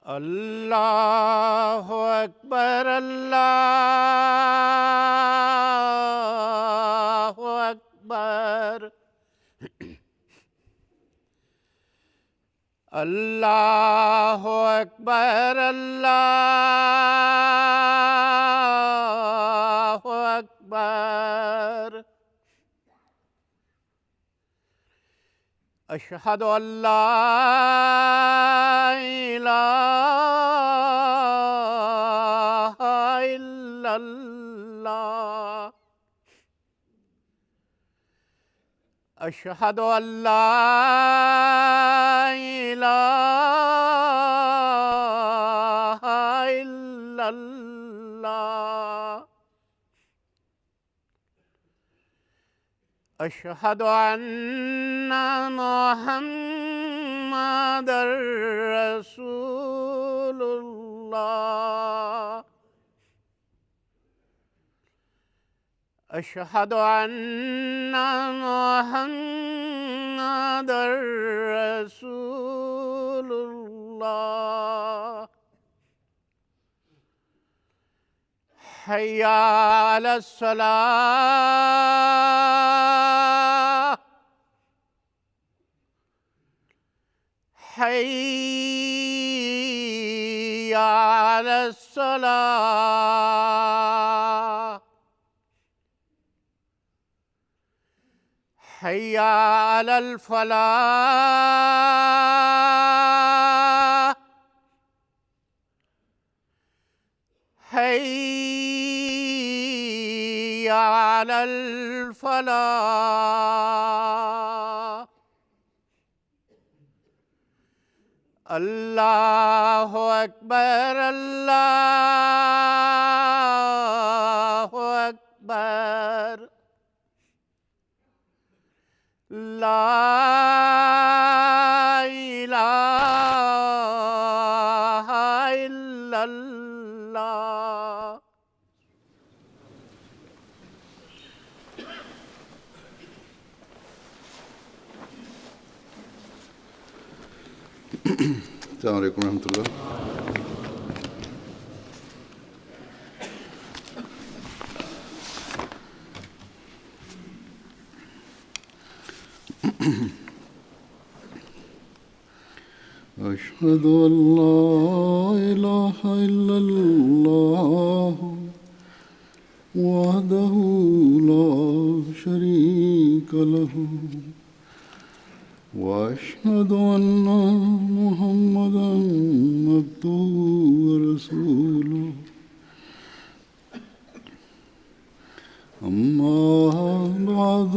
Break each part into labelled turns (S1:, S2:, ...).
S1: اللہ اکبر اللہ اکبر اللہ اکبر اللہ اکبر اشہد ان لا الہ الا اللہ اشہد ان لا الہ الا اللہ اشہد ان محمدًا رسول اللہ اشہد ان محمدًا رسول اللہ حی علی الصلاۃ حی علی الصلاۃ حی علی الفلاح حی علی الفلاح اللہ اکبر اللہ اکبر لا الہ الا اللہ
S2: السلام علیکم ورحمۃ اللہ۔ أشهد أن لا إله إلا الله وحده لا شريك له وأشهد أن محمدًا عبده ورسوله أما بعد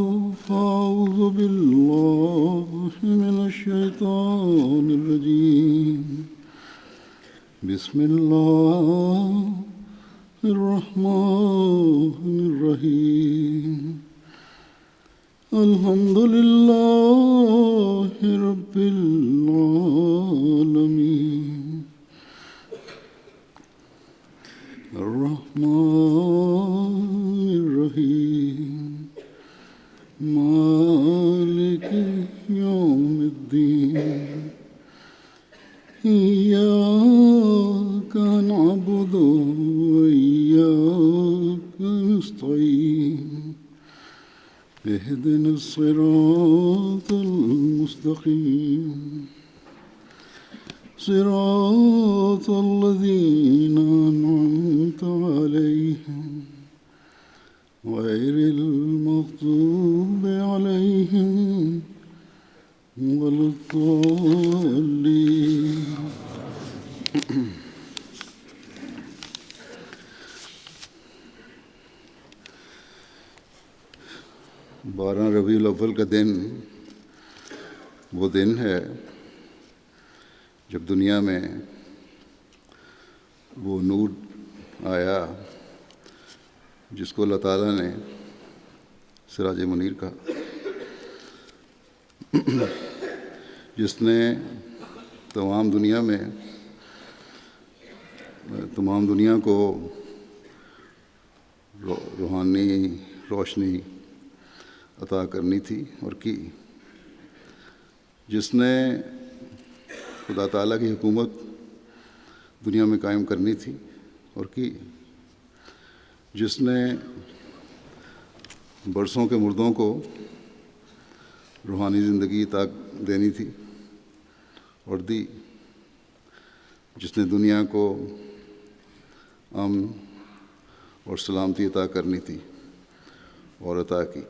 S2: فأعوذ بالله من الشيطان الرجيم بسم الله الرحمن الرحيم الحمد لله رب العالمين الرحمن الرحيم مالك يوم الدين إياك نعبد وإياك نستعين اهدنا الصراط المستقيم صراط الذين أنعمت عليهم غير المغضوب عليهم ولا الضالين۔ بارہ ربیع الاول کا دن وہ دن ہے جب دنیا میں وہ نور آیا جس کو اللہ تعالیٰ نے سراج منیر کہا، جس نے تمام دنیا کو روحانی روشنی عطا کرنی تھی اور کی، جس نے خدا تعالیٰ کی حکومت دنیا میں قائم کرنی تھی اور کی، جس نے برسوں کے مردوں کو روحانی زندگی عطا دینی تھی اور دی، جس نے دنیا کو امن اور سلامتی عطا کرنی تھی اور عطا کی،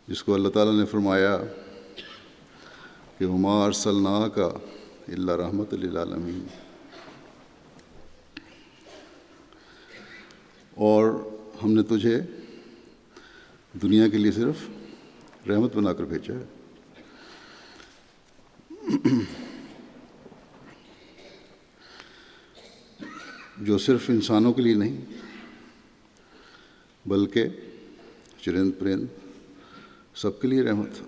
S2: جس کو اللہ تعالیٰ نے فرمایا کہ وما ارسلناک الا رحمۃ للعالمین، اور ہم نے تجھے دنیا کے لیے صرف رحمت بنا کر بھیجا ہے۔ جو صرف انسانوں کے لیے نہیں بلکہ چرند پرند سب کے لیے رحمت تھا،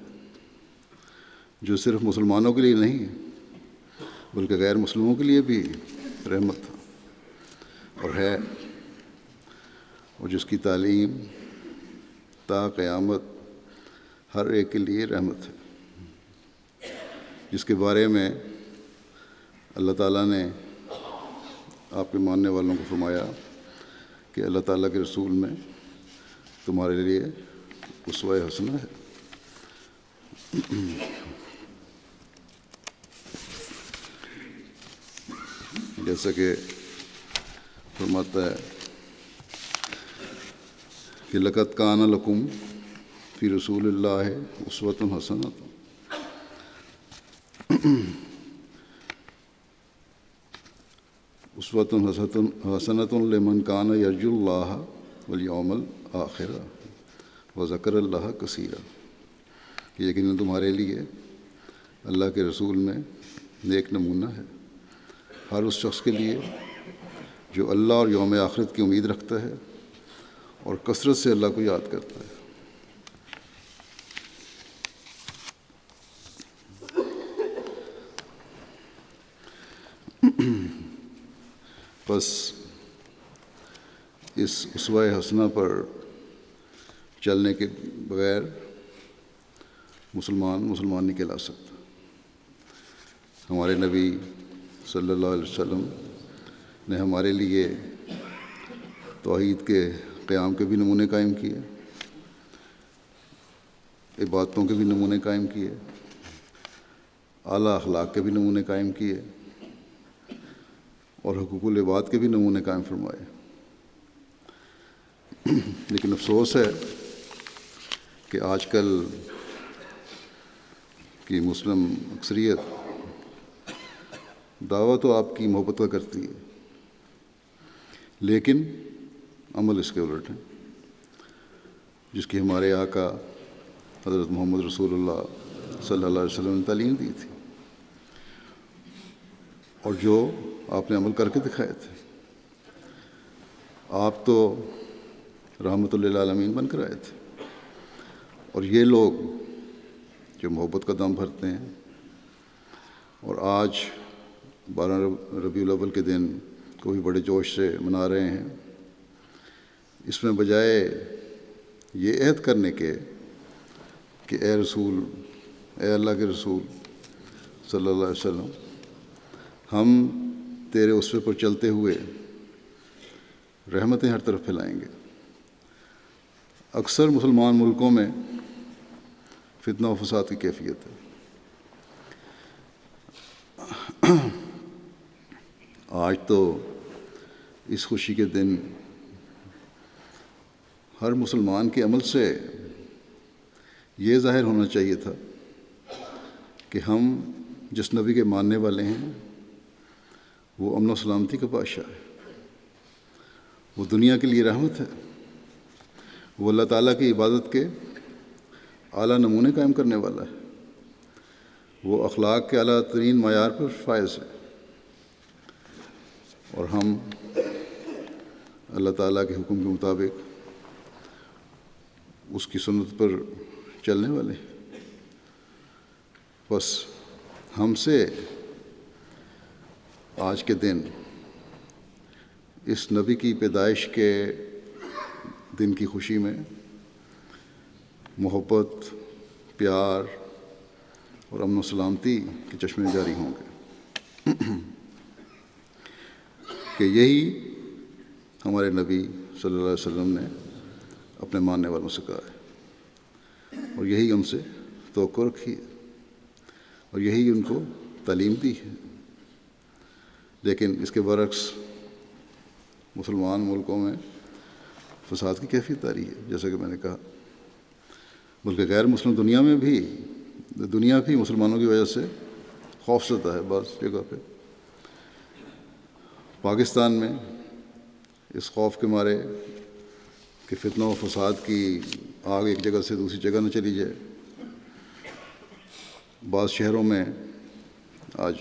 S2: جو صرف مسلمانوں کے لیے نہیں بلکہ غیر مسلموں کے لیے بھی رحمت تھا اور ہے، اور جس کی تعلیم تا قیامت ہر ایک کے لیے رحمت ہے، جس کے بارے میں اللہ تعالیٰ نے آپ کے ماننے والوں کو فرمایا کہ اللہ تعالیٰ کے رسول میں تمہارے لیے اسوہ حسنہ ہے۔ جیسا کہ فرماتا ہے کہ لقد کان لکم فی رسول اللہ اسوۃ حسنۃ، اسوۃ حسنۃ لمن کان یرجو اللہ والیوم الآخر وذکر اللہ کثیرا، کہ یقیناً تمہارے لیے اللہ کے رسول میں نیک نمونہ ہے ہر اس شخص کے لیے جو اللہ اور یوم آخرت کی امید رکھتا ہے اور کثرت سے اللہ کو یاد کرتا ہے۔ بس اس اسوہ حسنہ پر چلنے کے بغیر مسلمان نہیں کہلا سکتا۔ ہمارے نبی صلی اللہ علیہ وسلم نے ہمارے لیے توحید کے قیام کے بھی نمونے قائم کیے، عبادتوں کے بھی نمونے قائم کیے، اعلیٰ اخلاق کے بھی نمونے قائم کیے اور حقوق العباد کے بھی نمونے قائم فرمائے۔ لیکن افسوس ہے کہ آج کل کی مسلم اکثریت دعویٰ تو آپ کی محبت کا کرتی ہے، لیکن عمل اس کے الٹ ہے، جس کی ہمارے آقا حضرت محمد رسول اللہ صلی اللہ علیہ وسلم نے تعلیم دی تھی اور جو آپ نے عمل کر کے دکھائے تھے۔ آپ تو رحمت للعالمین بن کر آئے تھے، اور یہ لوگ جو محبت کا دم بھرتے ہیں اور آج 12 ربیع الاول کے دن کو بھی بڑے جوش سے منا رہے ہیں، اس میں بجائے یہ عہد کرنے کے کہ اے رسول، اے اللہ کے رسول صلی اللہ علیہ وسلم، ہم تیرے اسوے پر چلتے ہوئے رحمتیں ہر طرف پھیلائیں گے، اکثر مسلمان ملکوں میں فتنہ و فساد کی کیفیت ہے۔ آج تو اس خوشی کے دن ہر مسلمان کے عمل سے یہ ظاہر ہونا چاہیے تھا کہ ہم جس نبی کے ماننے والے ہیں وہ امن و سلامتی کا بادشاہ ہے، وہ دنیا کے لیے رحمت ہے، وہ اللہ تعالیٰ کی عبادت کے اعلیٰ نمونے قائم کرنے والا ہے، وہ اخلاق کے اعلیٰ ترین معیار پر فائز ہے، اور ہم اللہ تعالیٰ کے حکم کے مطابق اس کی سنت پر چلنے والے ہیں۔ بس ہم سے آج کے دن اس نبی کی پیدائش کے دن کی خوشی میں محبت، پیار اور امن و سلامتی کے چشمے جاری ہوں گے کہ یہی ہمارے نبی صلی اللہ علیہ وسلم نے اپنے ماننے والوں سے کہا ہے، اور یہی ان سے توقع رکھی ہے، اور یہی ان کو تعلیم دی ہے۔ لیکن اس کے برعکس مسلمان ملکوں میں فساد کی کیفیت آ رہی ہے، جیسا کہ میں نے کہا، بلکہ غیر مسلم دنیا بھی مسلمانوں کی وجہ سے خوف زدہ ہے بعض جگہ پہ۔ پاکستان میں اس خوف کے مارے کہ فتنہ و فساد کی آگ ایک جگہ سے دوسری جگہ نہ چلی جائے، بعض شہروں میں آج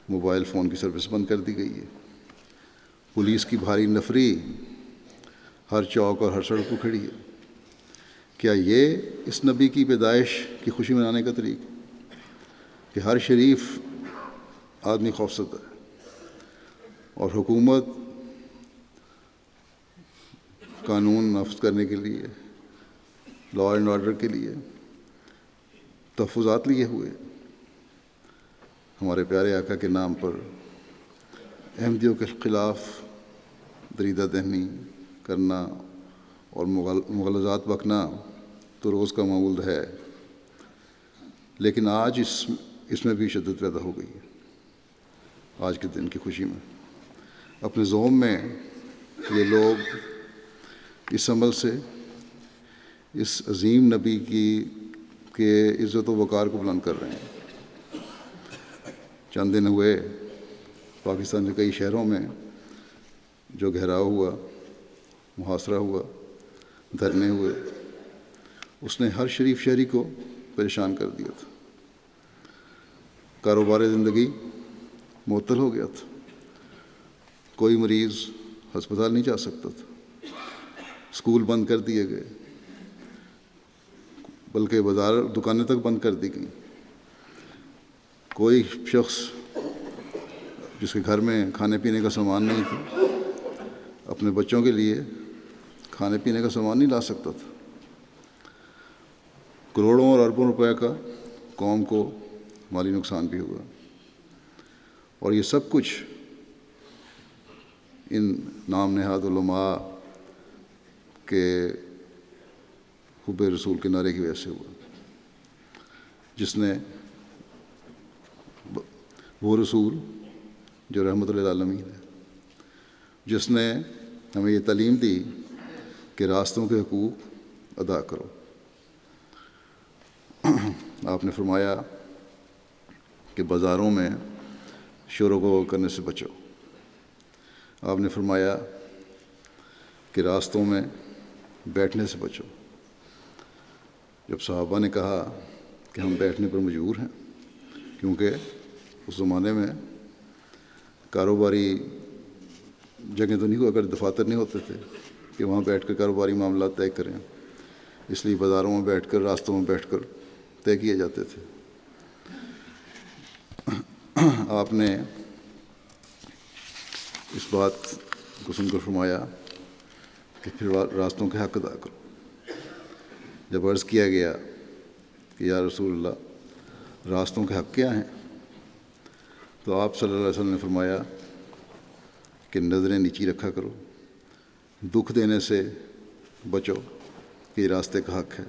S2: موبائل فون کی سروس بند کر دی گئی ہے، پولیس کی بھاری نفری ہر چوک اور ہر سڑک کو کھڑی ہے۔ کیا یہ اس نبی کی پیدائش کی خوشی منانے کا طریقہ کہ ہر شریف آدمی خوفزدہ ہے اور حکومت قانون نافذ کرنے کے لیے، لا اینڈ آرڈر کے لیے تحفظات لیے ہوئے، ہمارے پیارے آقا کے نام پر احمدیوں کے خلاف دریدہ دہنی کرنا اور مغالطات بکنا تو روز کا معمول ہے، لیکن آج اس میں بھی شدت پیدا ہو گئی ہے۔ آج کے دن کی خوشی میں اپنے زوم میں یہ لوگ اس عمل سے اس عظیم نبی کے عزت و وقار کو بلند کر رہے ہیں۔ چند دن ہوئے پاکستان کے کئی شہروں میں جو گھیراؤ ہوا، محاصرہ ہوا، دھرنے ہوئے، اس نے ہر شریف شہری کو پریشان کر دیا تھا۔ کاروبار زندگی معطل ہو گیا تھا، کوئی مریض ہسپتال نہیں جا سکتا تھا، اسکول بند کر دیے گئے، بلکہ بازار دکانیں تک بند کر دی گئیں۔ کوئی شخص جس کے گھر میں کھانے پینے کا سامان نہیں تھا، اپنے بچوں کے لیے کھانے پینے کا سامان نہیں لا سکتا تھا۔ کروڑوں اور اربوں روپے کا قوم کو مالی نقصان بھی ہوا، اور یہ سب کچھ ان نام نہاد علماء کے حب رسول کے نعرے کی وجہ سے ہوا، جس نے وہ رسول جو رحمت للعالمین ہے، جس نے ہمیں یہ تعلیم دی کہ راستوں کے حقوق ادا کرو۔ آپ نے فرمایا کہ بازاروں میں شور و غو کرنے سے بچو۔ آپ نے فرمایا کہ راستوں میں بیٹھنے سے بچو۔ جب صحابہ نے کہا کہ ہم بیٹھنے پر مجبور ہیں، کیونکہ اس زمانے میں کاروباری جگہ تو نہیں ہوا، اگر دفاتر نہیں ہوتے تھے کہ وہاں بیٹھ کر کاروباری معاملات طے کریں، اس لیے بازاروں میں بیٹھ کر، راستوں میں بیٹھ کر طے کیے جاتے تھے۔ آپ نے اس بات کو سن کر فرمایا کہ پھر راستوں کے حق ادا کرو۔ جب عرض کیا گیا کہ یا رسول اللہ راستوں کے حق کیا ہیں، تو آپ صلی اللہ علیہ وسلم نے فرمایا کہ نظریں نیچی رکھا کرو، دکھ دینے سے بچو کہ یہ راستے کا حق ہے،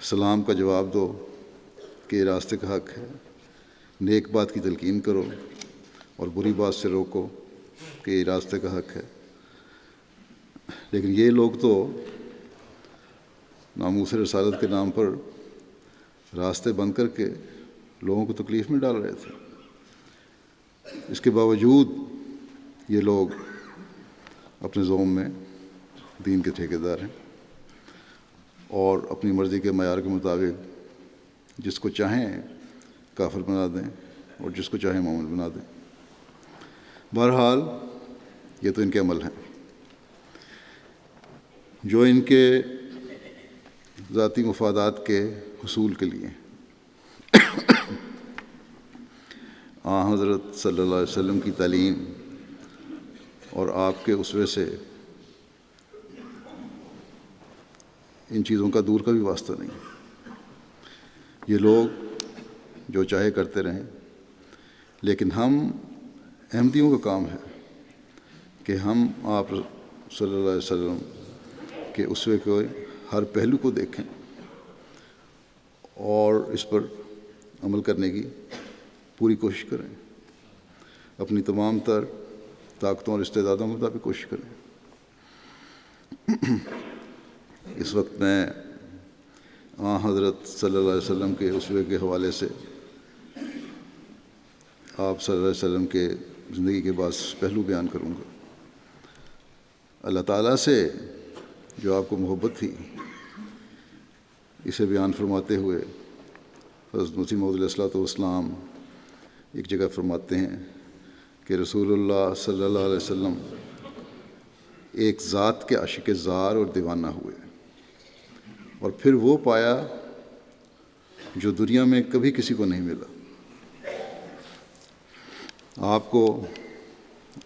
S2: سلام کا جواب دو کہ یہ راستے کا حق ہے، نیک بات کی تلقین کرو اور بری بات سے روکو کہ یہ راستے کا حق ہے۔ لیکن یہ لوگ تو ناموس رسالت کے نام پر راستے بند کر کے لوگوں کو تکلیف میں ڈال رہے تھے۔ اس کے باوجود یہ لوگ اپنے زوم میں دین کے ٹھیکیدار ہیں اور اپنی مرضی کے معیار کے مطابق جس کو چاہیں کافر بنا دیں اور جس کو چاہیں مومن بنا دیں۔ بہرحال یہ تو ان کے عمل ہیں جو ان کے ذاتی مفادات کے حصول کے لیے۔ حضرت صلی اللہ علیہ وسلم کی تعلیم اور آپ کے اسوے سے ان چیزوں کا دور کا بھی واسطہ نہیں۔ یہ لوگ جو چاہے کرتے رہیں، لیکن ہم احمدیوں کا کام ہے کہ ہم آپ صلی اللہ علیہ وسلم کے اسوے کے ہر پہلو کو دیکھیں اور اس پر عمل کرنے کی پوری کوشش کریں، اپنی تمام تر طاقتوں اور استعدادوں کے مطابق کوشش کریں۔ اس وقت میں حضرت صلی اللہ علیہ وسلم کے اسوے کے حوالے سے آپ صلی اللہ علیہ وسلم کے زندگی کے بعض پہلو بیان کروں گا۔ اللہ تعالیٰ سے جو آپ کو محبت تھی، اسے بیان فرماتے ہوئے حضرت مسیح موعود علیہ الصلوۃ والسلام ایک جگہ فرماتے ہیں کہ رسول اللہ صلی اللہ علیہ وسلم ایک ذات کے عاشق زار اور دیوانہ ہوئے، اور پھر وہ پایا جو دنیا میں کبھی کسی کو نہیں ملا۔ آپ کو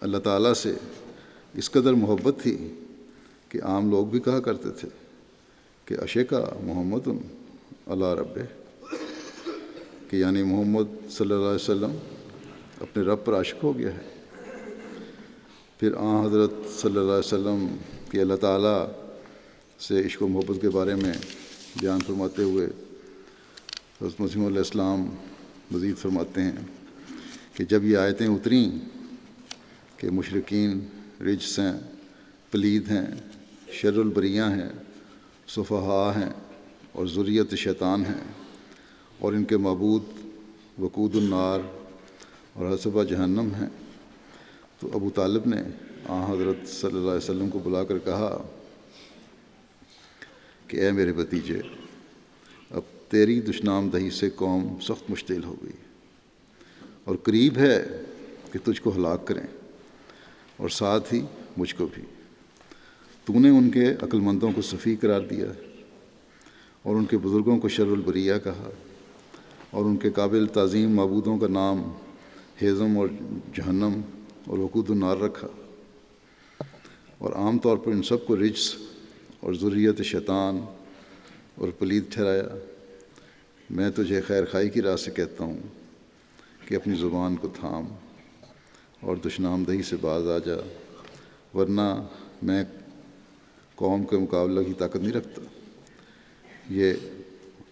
S2: اللہ تعالیٰ سے اس قدر محبت تھی کہ عام لوگ بھی کہا کرتے تھے کہ عشقہ محمد علی رب، کہ یعنی محمد صلی اللہ علیہ وسلم اپنے رب پر عاشق ہو گیا ہے۔ پھر حضرت صلی اللہ علیہ وسلم کی اللہ تعالیٰ سے عشق و محبت کے بارے میں بیان فرماتے ہوئے حضرت مسیح علیہ السلام مزید فرماتے ہیں کہ جب یہ آیتیں اتریں کہ مشرکین رجس ہیں، پلید ہیں، شر البریہ ہیں، صفحاء ہیں اور ذریت شیطان ہیں، اور ان کے معبود وقود النار اور حسبہ جہنم ہیں، تو ابو طالب نے حضرت صلی اللہ علیہ وسلم کو بلا کر کہا کہ اے میرے بھتیجے، اب تیری دشنام دہی سے قوم سخت مشتعل ہو گئی، اور قریب ہے کہ تجھ کو ہلاک کریں، اور ساتھ ہی مجھ کو بھی۔ تو نے ان کے عقل مندوں کو سفیہ قرار دیا اور ان کے بزرگوں کو شر البریہ کہا، اور ان کے قابل تعظیم معبودوں کا نام ہیزم اور جہنم اور وقود النار رکھا، اور عام طور پر ان سب کو رجس اور ذریت شیطان اور پلید ٹھہرایا۔ میں تجھے خیر خواہی کی راہ سے کہتا ہوں کہ اپنی زبان کو تھام اور دشنام دہی سے باز آ جا، ورنہ میں قوم کے مقابلہ کی طاقت نہیں رکھتا۔ یہ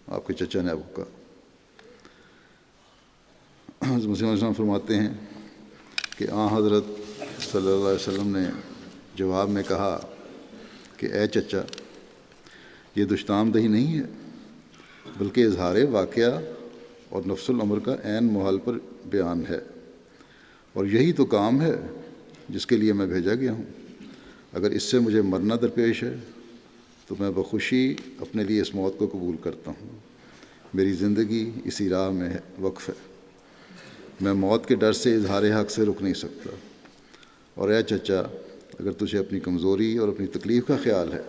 S2: آپ کے چچا نے آپ کو کہا۔ حضرت مسیح علیہ السلام فرماتے ہیں کہ حضرت صلی اللہ علیہ وسلم نے جواب میں کہا کہ اے چچا، یہ دشنام دہی نہیں ہے، بلکہ اظہار واقعہ اور نفس الامر کا عین محال پر بیان ہے، اور یہی تو کام ہے جس کے لیے میں بھیجا گیا ہوں۔ اگر اس سے مجھے مرنا درپیش ہے تو میں بخوشی اپنے لیے اس موت کو قبول کرتا ہوں۔ میری زندگی اسی راہ میں وقف ہے، میں موت کے ڈر سے اظہار حق سے رک نہیں سکتا۔ اور اے چچا، اگر تجھے اپنی کمزوری اور اپنی تکلیف کا خیال ہے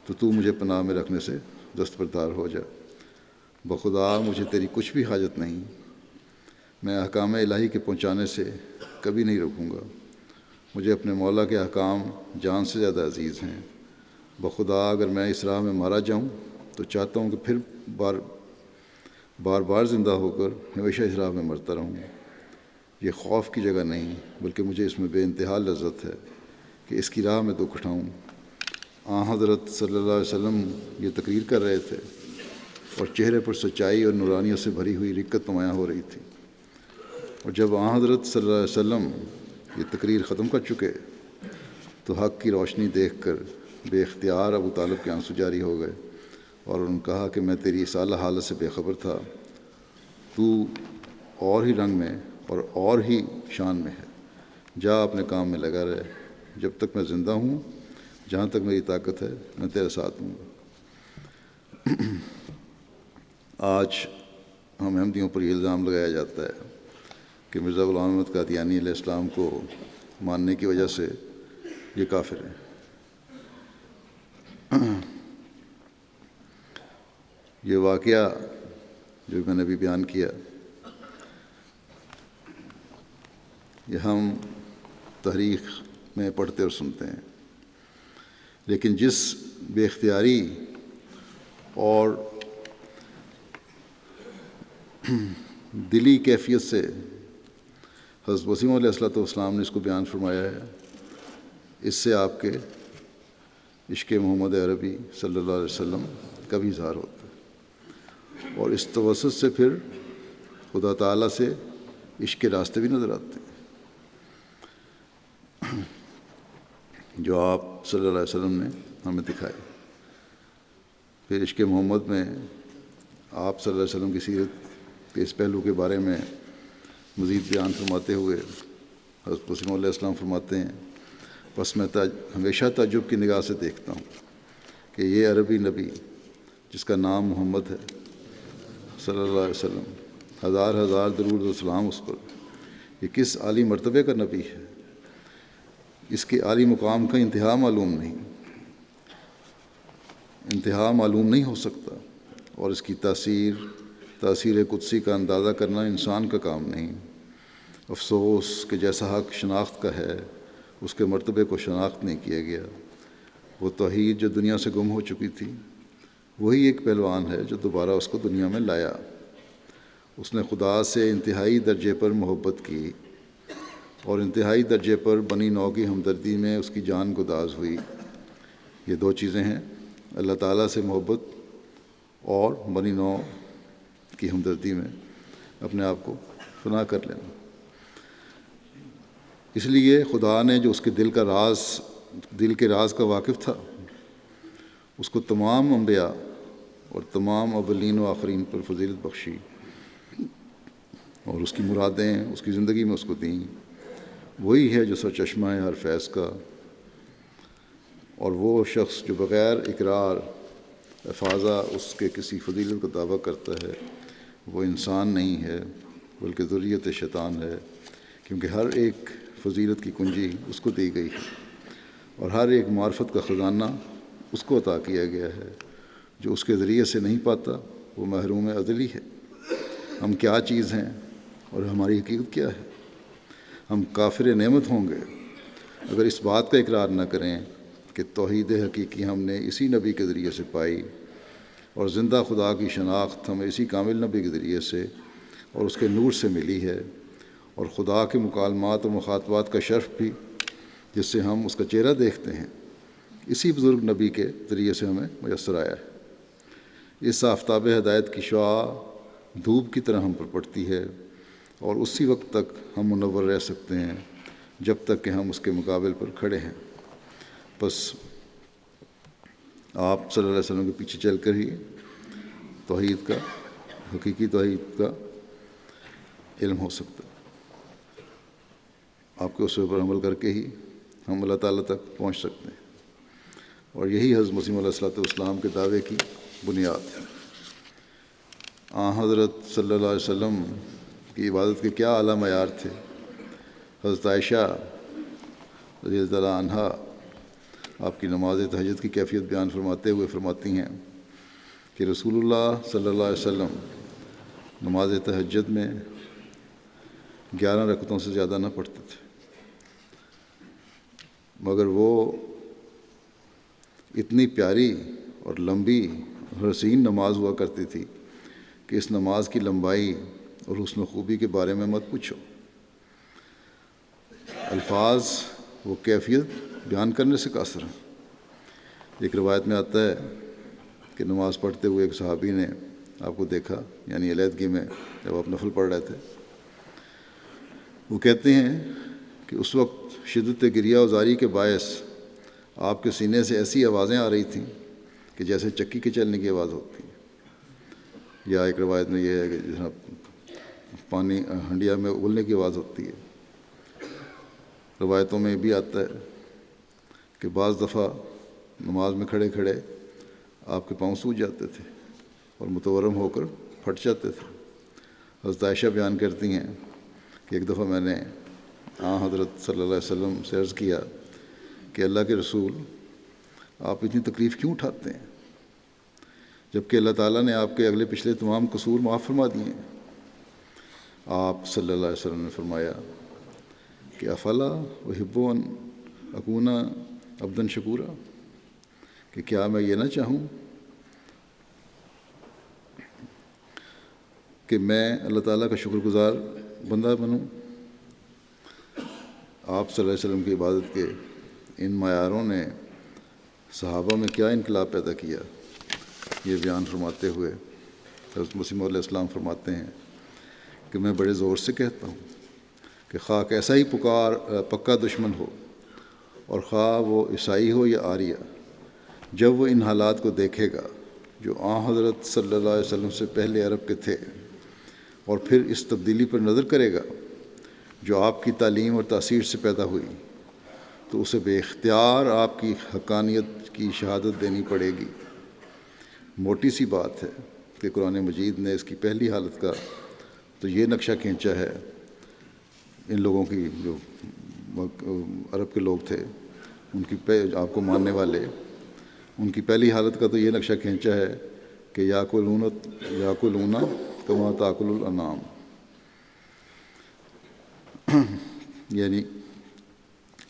S2: تو مجھے پناہ میں رکھنے سے دستبردار ہو جا۔ بخدا مجھے تیری کچھ بھی حاجت نہیں، میں احکام الہی کے پہنچانے سے کبھی نہیں رکوں گا۔ مجھے اپنے مولا کے احکام جان سے زیادہ عزیز ہیں۔ بخدا اگر میں اس راہ میں مارا جاؤں تو چاہتا ہوں کہ پھر بار بار زندہ ہو کر ہمیشہ اس راہ میں مرتا رہوں۔ یہ خوف کی جگہ نہیں، بلکہ مجھے اس میں بے انتہا لذت ہے کہ اس کی راہ میں دکھ اٹھاؤں۔ حضرت صلی اللہ علیہ وسلم یہ تقریر کر رہے تھے اور چہرے پر سچائی اور نورانیت سے بھری ہوئی رقت نمایاں ہو رہی تھی، اور جب حضرت صلی اللہ علیہ وسلم یہ تقریر ختم کر چکے تو حق کی روشنی دیکھ کر بے اختیار ابو طالب کے آنسو جاری ہو گئے، اور انہوں نے کہا کہ میں تیری اس اعلیٰ حالت سے بے خبر تھا، تو اور ہی رنگ میں اور ہی شان میں ہے۔ جا اپنے کام میں لگا رہے، جب تک میں زندہ ہوں، جہاں تک میری طاقت ہے میں تیرے ساتھ ہوں گا۔ آج ہم احمدیوں پر یہ الزام لگایا جاتا ہے کہ مرزا غلام احمد قادیانی علیہ السلام کو ماننے کی وجہ سے یہ کافر ہیں۔ یہ واقعہ جو میں نے ابھی بیان کیا، یہ ہم تاریخ میں پڑھتے اور سنتے ہیں، لیکن جس بے اختیاری اور دلی کیفیت سے حضرت مسیح علیہ الصلوۃ والسلام نے اس کو بیان فرمایا ہے، اس سے آپ کے عشق محمد عربی صلی اللہ علیہ وسلم کا بھی اظہار ہوتا ہے، اور اس توسط سے پھر خدا تعالیٰ سے عشق کے راستے بھی نظر آتے ہیں جو آپ صلی اللہ علیہ وسلم نے ہمیں دکھائے۔ پھر عشق محمد میں آپ صلی اللہ علیہ وسلم کی سیرت کے اس پہلو کے بارے میں مزید بیان فرماتے ہوئے حضرت مسیح علیہ السلام فرماتے ہیں، بس میں ہمیشہ تعجب کی نگاہ سے دیکھتا ہوں کہ یہ عربی نبی جس کا نام محمد ہے صلی اللہ علیہ وسلم، ہزار ہزار درود و سلام اس پر، یہ کس عالی مرتبے کا نبی ہے، اس کے عالی مقام کا انتہا معلوم نہیں ہو سکتا، اور اس کی تاثیر قدسی کا اندازہ کرنا انسان کا کام نہیں۔ افسوس کہ جیسا حق شناخت کا ہے اس کے مرتبے کو شناخت نہیں کیا گیا۔ وہ توحید جو دنیا سے گم ہو چکی تھی، وہی ایک پہلوان ہے جو دوبارہ اس کو دنیا میں لایا۔ اس نے خدا سے انتہائی درجے پر محبت کی، اور انتہائی درجے پر بنی نوع کی ہمدردی میں اس کی جان گداز ہوئی۔ یہ دو چیزیں ہیں، اللہ تعالیٰ سے محبت اور بنی نوع کی ہمدردی میں اپنے آپ کو فنا کر لینا۔ اس لیے خدا نے جو اس کے دل کے راز کا واقف تھا، اس کو تمام انبیاء اور تمام اولین و آخرین پر فضیلت بخشی، اور اس کی مرادیں اس کی زندگی میں اس کو دیں۔ وہی ہے جو سرچشمہ ہے ہر فیض کا، اور وہ شخص جو بغیر اقرار افاظہ اس کے کسی فضیلت کا دعویٰ کرتا ہے، وہ انسان نہیں ہے بلکہ ذریت شیطان ہے، کیونکہ ہر ایک فضیلت کی کنجی اس کو دی گئی ہے، اور ہر ایک معرفت کا خزانہ اس کو عطا کیا گیا ہے۔ جو اس کے ذریعے سے نہیں پاتا وہ محروم ازلی ہے۔ ہم کیا چیز ہیں اور ہماری حقیقت کیا ہے؟ ہم کافر نعمت ہوں گے اگر اس بات کا اقرار نہ کریں کہ توحید حقیقی ہم نے اسی نبی کے ذریعے سے پائی، اور زندہ خدا کی شناخت ہمیں اسی کامل نبی کے ذریعے سے اور اس کے نور سے ملی ہے، اور خدا کے مکالمات اور مخاطبات کا شرف بھی جس سے ہم اس کا چہرہ دیکھتے ہیں، اسی بزرگ نبی کے ذریعے سے ہمیں میسر آیا ہے۔ اس آفتاب ہدایت کی شعاع دھوپ کی طرح ہم پر پڑتی ہے، اور اسی وقت تک ہم منور رہ سکتے ہیں جب تک کہ ہم اس کے مقابل پر کھڑے ہیں۔ بس آپ صلی اللہ علیہ وسلم کے پیچھے چل کر ہی توحید کا، حقیقی توحید کا علم ہو سکتا ہے۔ آپ کے اسوے پر عمل کر کے ہی ہم اللہ تعالیٰ تک پہنچ سکتے ہیں، اور یہی حضرت مسیح علیہ الصلوۃ والسلام کے دعوے کی بنیاد ہے۔ حضرت صلی اللہ علیہ وسلم کی عبادت کے کیا اعلیٰ معیار تھے۔ حضرت عائشہ رضی اللہ عنہا آپ کی نماز تہجد کی کیفیت بیان فرماتے ہوئے فرماتی ہیں کہ رسول اللہ صلی اللہ علیہ وسلم نماز تہجد میں 11 رکعتوں سے زیادہ نہ پڑھتے تھے، مگر وہ اتنی پیاری اور لمبی اور حسین نماز ہوا کرتی تھی کہ اس نماز کی لمبائی اور حسن و خوبی کے بارے میں مت پوچھو۔ الفاظ وہ کیفیت بیان کرنے سے قاصر ہیں۔ ایک روایت میں آتا ہے کہ نماز پڑھتے ہوئے ایک صحابی نے آپ کو دیکھا، یعنی علیحدگی میں جب آپ نفل پڑھ رہے تھے۔ وہ کہتے ہیں کہ اس وقت شدت گریہ و زاری کے باعث آپ کے سینے سے ایسی آوازیں آ رہی تھیں کہ جیسے چکی کے چلنے کی آواز ہوتی ہے، یا ایک روایت میں یہ ہے کہ جہاں پانی ہنڈیا میں اگلنے کی آواز ہوتی ہے۔ روایتوں میں بھی آتا ہے کہ بعض دفعہ نماز میں کھڑے کھڑے آپ کے پاؤں سوج جاتے تھے اور متورم ہو کر پھٹ جاتے تھے۔ حضرت عائشہ بیان کرتی ہیں کہ ایک دفعہ میں نے حضرت صلی اللہ علیہ وسلم سے عرض کیا کہ اللہ کے رسول، آپ اتنی تکلیف کیوں اٹھاتے ہیں جبکہ اللہ تعالیٰ نے آپ کے اگلے پچھلے تمام قصور معاف فرما دیے ہیں؟ آپ صلی اللہ علیہ وسلم نے فرمایا کہ افلا احب ان اکون عبدا شکورا، کہ کیا میں یہ نہ چاہوں کہ میں اللہ تعالیٰ کا شکر گزار بندہ بنوں۔ آپ صلی اللہ علیہ وسلم کی عبادت کے ان معیاروں نے صحابہ میں کیا انقلاب پیدا کیا، یہ بیان فرماتے ہوئے حضرت مسیح موعود علیہ السلام فرماتے ہیں کہ میں بڑے زور سے کہتا ہوں کہ خواہ کیسا ہی پکا دشمن ہو، اور خواہ وہ عیسائی ہو یا آریہ، جب وہ ان حالات کو دیکھے گا جو حضرت صلی اللہ علیہ وسلم سے پہلے عرب کے تھے، اور پھر اس تبدیلی پر نظر کرے گا جو آپ کی تعلیم اور تاثیر سے پیدا ہوئی، تو اسے بے اختیار آپ کی حقانیت کی شہادت دینی پڑے گی۔ موٹی سی بات ہے کہ قرآن مجید نے اس کی پہلی حالت کا تو یہ نقشہ کھینچا ہے، ان لوگوں کی جو عرب کے لوگ تھے، ان کی آپ کو ماننے والے، ان کی پہلی حالت کا تو یہ نقشہ کھینچا ہے کہ یاکلون کما تاکل الانعام، یعنی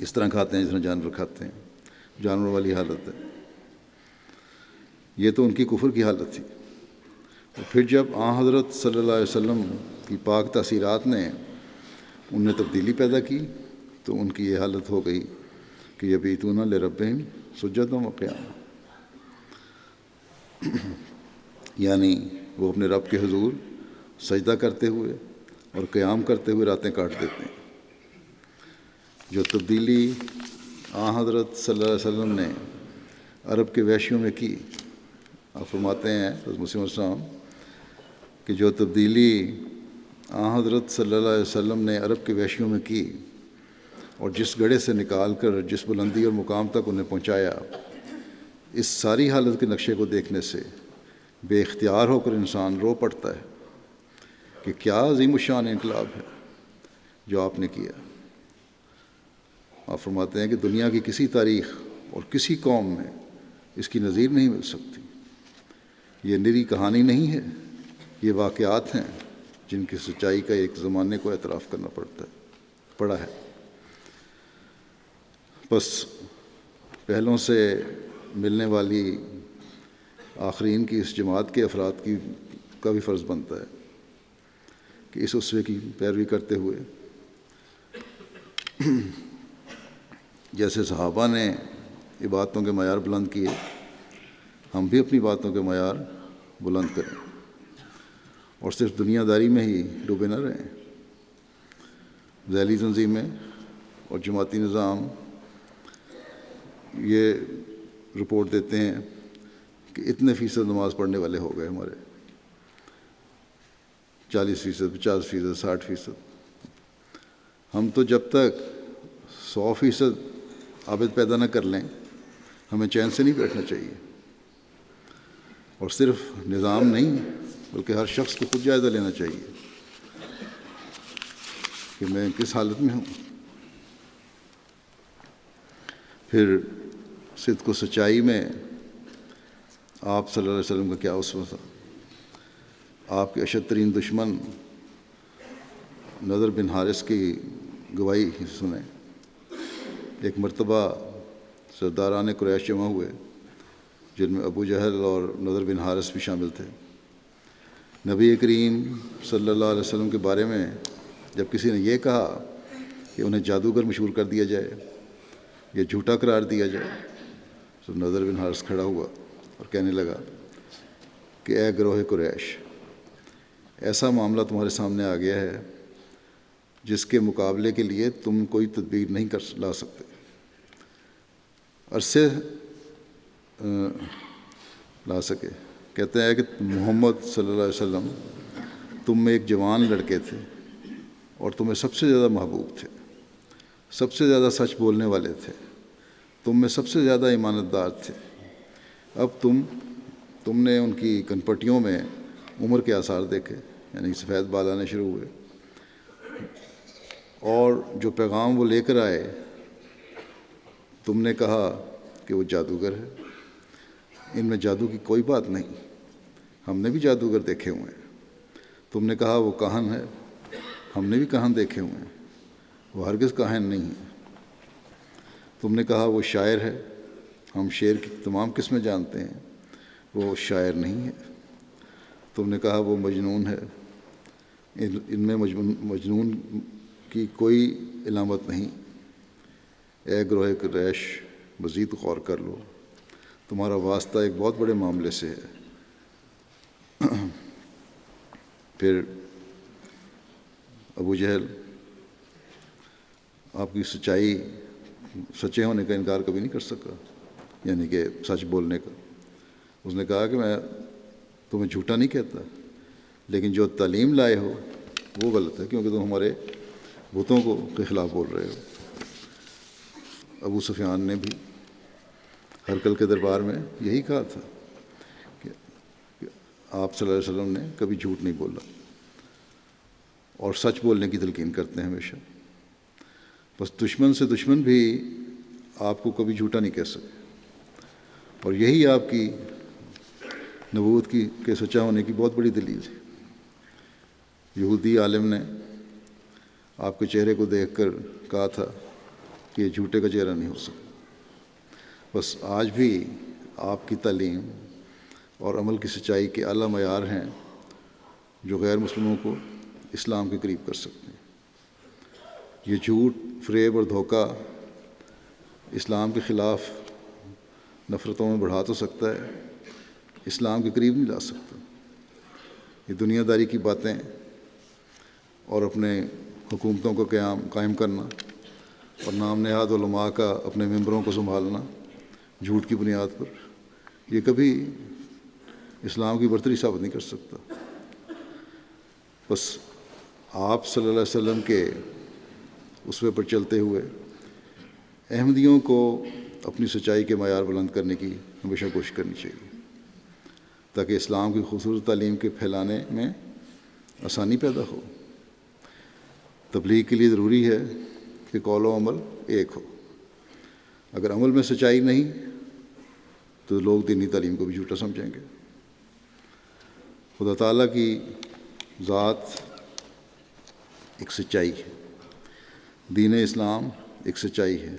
S2: اس طرح کھاتے ہیں جس طرح جانور کھاتے ہیں، جانور والی حالت ہے۔ یہ تو ان کی کفر کی حالت تھی۔ اور پھر جب حضرت صلی اللہ علیہ وسلم کی پاک تاثیرات نے ان میں تبدیلی پیدا کی، تو ان کی یہ حالت ہو گئی کہ یبیتون لربہم سجدا وقیاما، یعنی وہ اپنے رب کے حضور سجدہ کرتے ہوئے اور قیام کرتے ہوئے راتیں کاٹ دیتے ہیں۔ جو تبدیلی حضرت صلی اللہ علیہ وسلم نے عرب کے وحشیوں میں کی، آپ فرماتے ہیں حضرت مسیح علیہ السلام کہ جو تبدیلی حضرت صلی اللہ علیہ وسلم نے عرب کے وحشیوں میں کی، اور جس گڑھے سے نکال کر جس بلندی اور مقام تک انہیں پہنچایا، اس ساری حالت کے نقشے کو دیکھنے سے بے اختیار ہو کر انسان رو پڑتا ہے کہ کیا عظیم الشان انقلاب ہے جو آپ نے کیا۔ آپ فرماتے ہیں کہ دنیا کی کسی تاریخ اور کسی قوم میں اس کی نظیر نہیں مل سکتی۔ یہ نری کہانی نہیں ہے، یہ واقعات ہیں جن کی سچائی کا ایک زمانے کو اعتراف کرنا پڑا ہے۔ بس پہلوں سے ملنے والی آخرین کی اس جماعت کے افراد کا بھی فرض بنتا ہے کہ اس اسوے کی پیروی کرتے ہوئے جیسے صحابہ نے عبادتوں کے معیار بلند کیے، ہم بھی اپنی باتوں کے معیار بلند کریں، اور صرف دنیا داری میں ہی ڈوبے نہ رہیں۔ ذیلی تنظیمیں اور جماعتی نظام یہ رپورٹ دیتے ہیں کہ اتنے فیصد نماز پڑھنے والے ہو گئے ہمارے، 40%، 50%، 60%۔ ہم تو جب تک 100% عابد پیدا نہ کر لیں، ہمیں چین سے نہیں بیٹھنا چاہیے۔ اور صرف نظام نہیں بلکہ ہر شخص کو خود جائزہ لینا چاہیے کہ میں کس حالت میں ہوں۔ پھر صدق و سچائی میں آپ صلی اللہ علیہ وسلم کا کیا اسوہ تھا۔ آپ کے اشد ترین دشمن نضر بن حارث کی گواہی سنیں۔ ایک مرتبہ سرداران قریش جمع ہوئے جن میں ابو جہل اور نضر بن حارث بھی شامل تھے۔ نبی کریم صلی اللہ علیہ وسلم کے بارے میں جب کسی نے یہ کہا کہ انہیں جادوگر مشہور کر دیا جائے یا جھوٹا قرار دیا جائے، تو نضر بن حارث کھڑا ہوا اور کہنے لگا کہ اے گروہ قریش، ایسا معاملہ تمہارے سامنے آ گیا ہے جس کے مقابلے کے لیے تم کوئی تدبیر نہیں لا سکتے۔ عرصے لا سکے۔ کہتے ہیں کہ محمد صلی اللہ علیہ وسلم تم میں ایک جوان لڑکے تھے اور تمہیں سب سے زیادہ محبوب تھے، سب سے زیادہ سچ بولنے والے تھے، تم میں سب سے زیادہ ایمانت دار تھے۔ اب تم نے ان کی کنپٹیوں میں عمر کے آثار دیکھے، یعنی سفید بال آنے شروع ہوئے، اور جو پیغام وہ لے کر آئے تم نے کہا کہ وہ جادوگر ہے، ان میں جادو کی کوئی بات نہیں، ہم نے بھی جادوگر دیکھے ہوئے ہیں۔ تم نے کہا وہ کاہن ہے، ہم نے بھی کاہن دیکھے ہوئے ہیں۔ وہ ہرگز کاہن نہیں ہے۔ تم نے کہا وہ شاعر ہے، ہم شعر کی تمام قسمیں جانتے ہیں، وہ شاعر نہیں ہے۔ تم نے کہا وہ مجنون ہے، ان میں مجنون کی کوئی علامت نہیں۔ اے گروہ قریش، مزید غور کر لو، تمہارا واسطہ ایک بہت بڑے معاملے سے ہے۔ پھر ابو جہل آپ کی سچے ہونے کا انکار کبھی نہیں کر سکا، یعنی کہ سچ بولنے کا۔ اس نے کہا کہ میں تمہیں جھوٹا نہیں کہتا، لیکن جو تعلیم لائے ہو وہ غلط ہے، کیونکہ تم ہمارے بتوں کے خلاف بول رہے ہو۔ ابو سفیان نے بھی ہرقل کے دربار میں یہی کہا تھا کہ آپ صلی اللہ علیہ وسلم نے کبھی جھوٹ نہیں بولا، اور سچ بولنے کی تلقین کرتے ہیں ہمیشہ۔ بس دشمن سے دشمن بھی آپ کو کبھی جھوٹا نہیں کہہ سکے، اور یہی آپ کی نبوت کے سچا ہونے کی بہت بڑی دلیل ہے۔ یہودی عالم نے آپ کے چہرے کو دیکھ کر کہا تھا کہ یہ جھوٹے کا چہرہ نہیں ہو سکتا۔ بس آج بھی آپ کی تعلیم اور عمل کی سچائی کے اعلیٰ معیار ہیں جو غیر مسلموں کو اسلام کے قریب کر سکتے ہیں۔ یہ جھوٹ، فریب اور دھوکہ اسلام کے خلاف نفرتوں میں بڑھا تو سکتا ہے، اسلام کے قریب نہیں لا سکتا۔ یہ دنیا داری کی باتیں اور اپنے حکومتوں کو قائم کرنا اور نام نہاد علماء کا اپنے ممبروں کو سنبھالنا جھوٹ کی بنیاد پر، یہ کبھی اسلام کی برتری ثابت نہیں کر سکتا۔ بس آپ صلی اللہ علیہ وسلم کے اسوے پر چلتے ہوئے احمدیوں کو اپنی سچائی کے معیار بلند کرنے کی ہمیشہ کوشش کرنی چاہیے، تاکہ اسلام کی خوبصورت تعلیم کے پھیلانے میں آسانی پیدا ہو۔ تبلیغ کے لیے ضروری ہے کہ قول و عمل ایک ہو۔ اگر عمل میں سچائی نہیں تو لوگ دینی تعلیم کو بھی جھوٹا سمجھیں گے۔ خدا تعالیٰ کی ذات ایک سچائی ہے، دین اسلام ایک سچائی ہے۔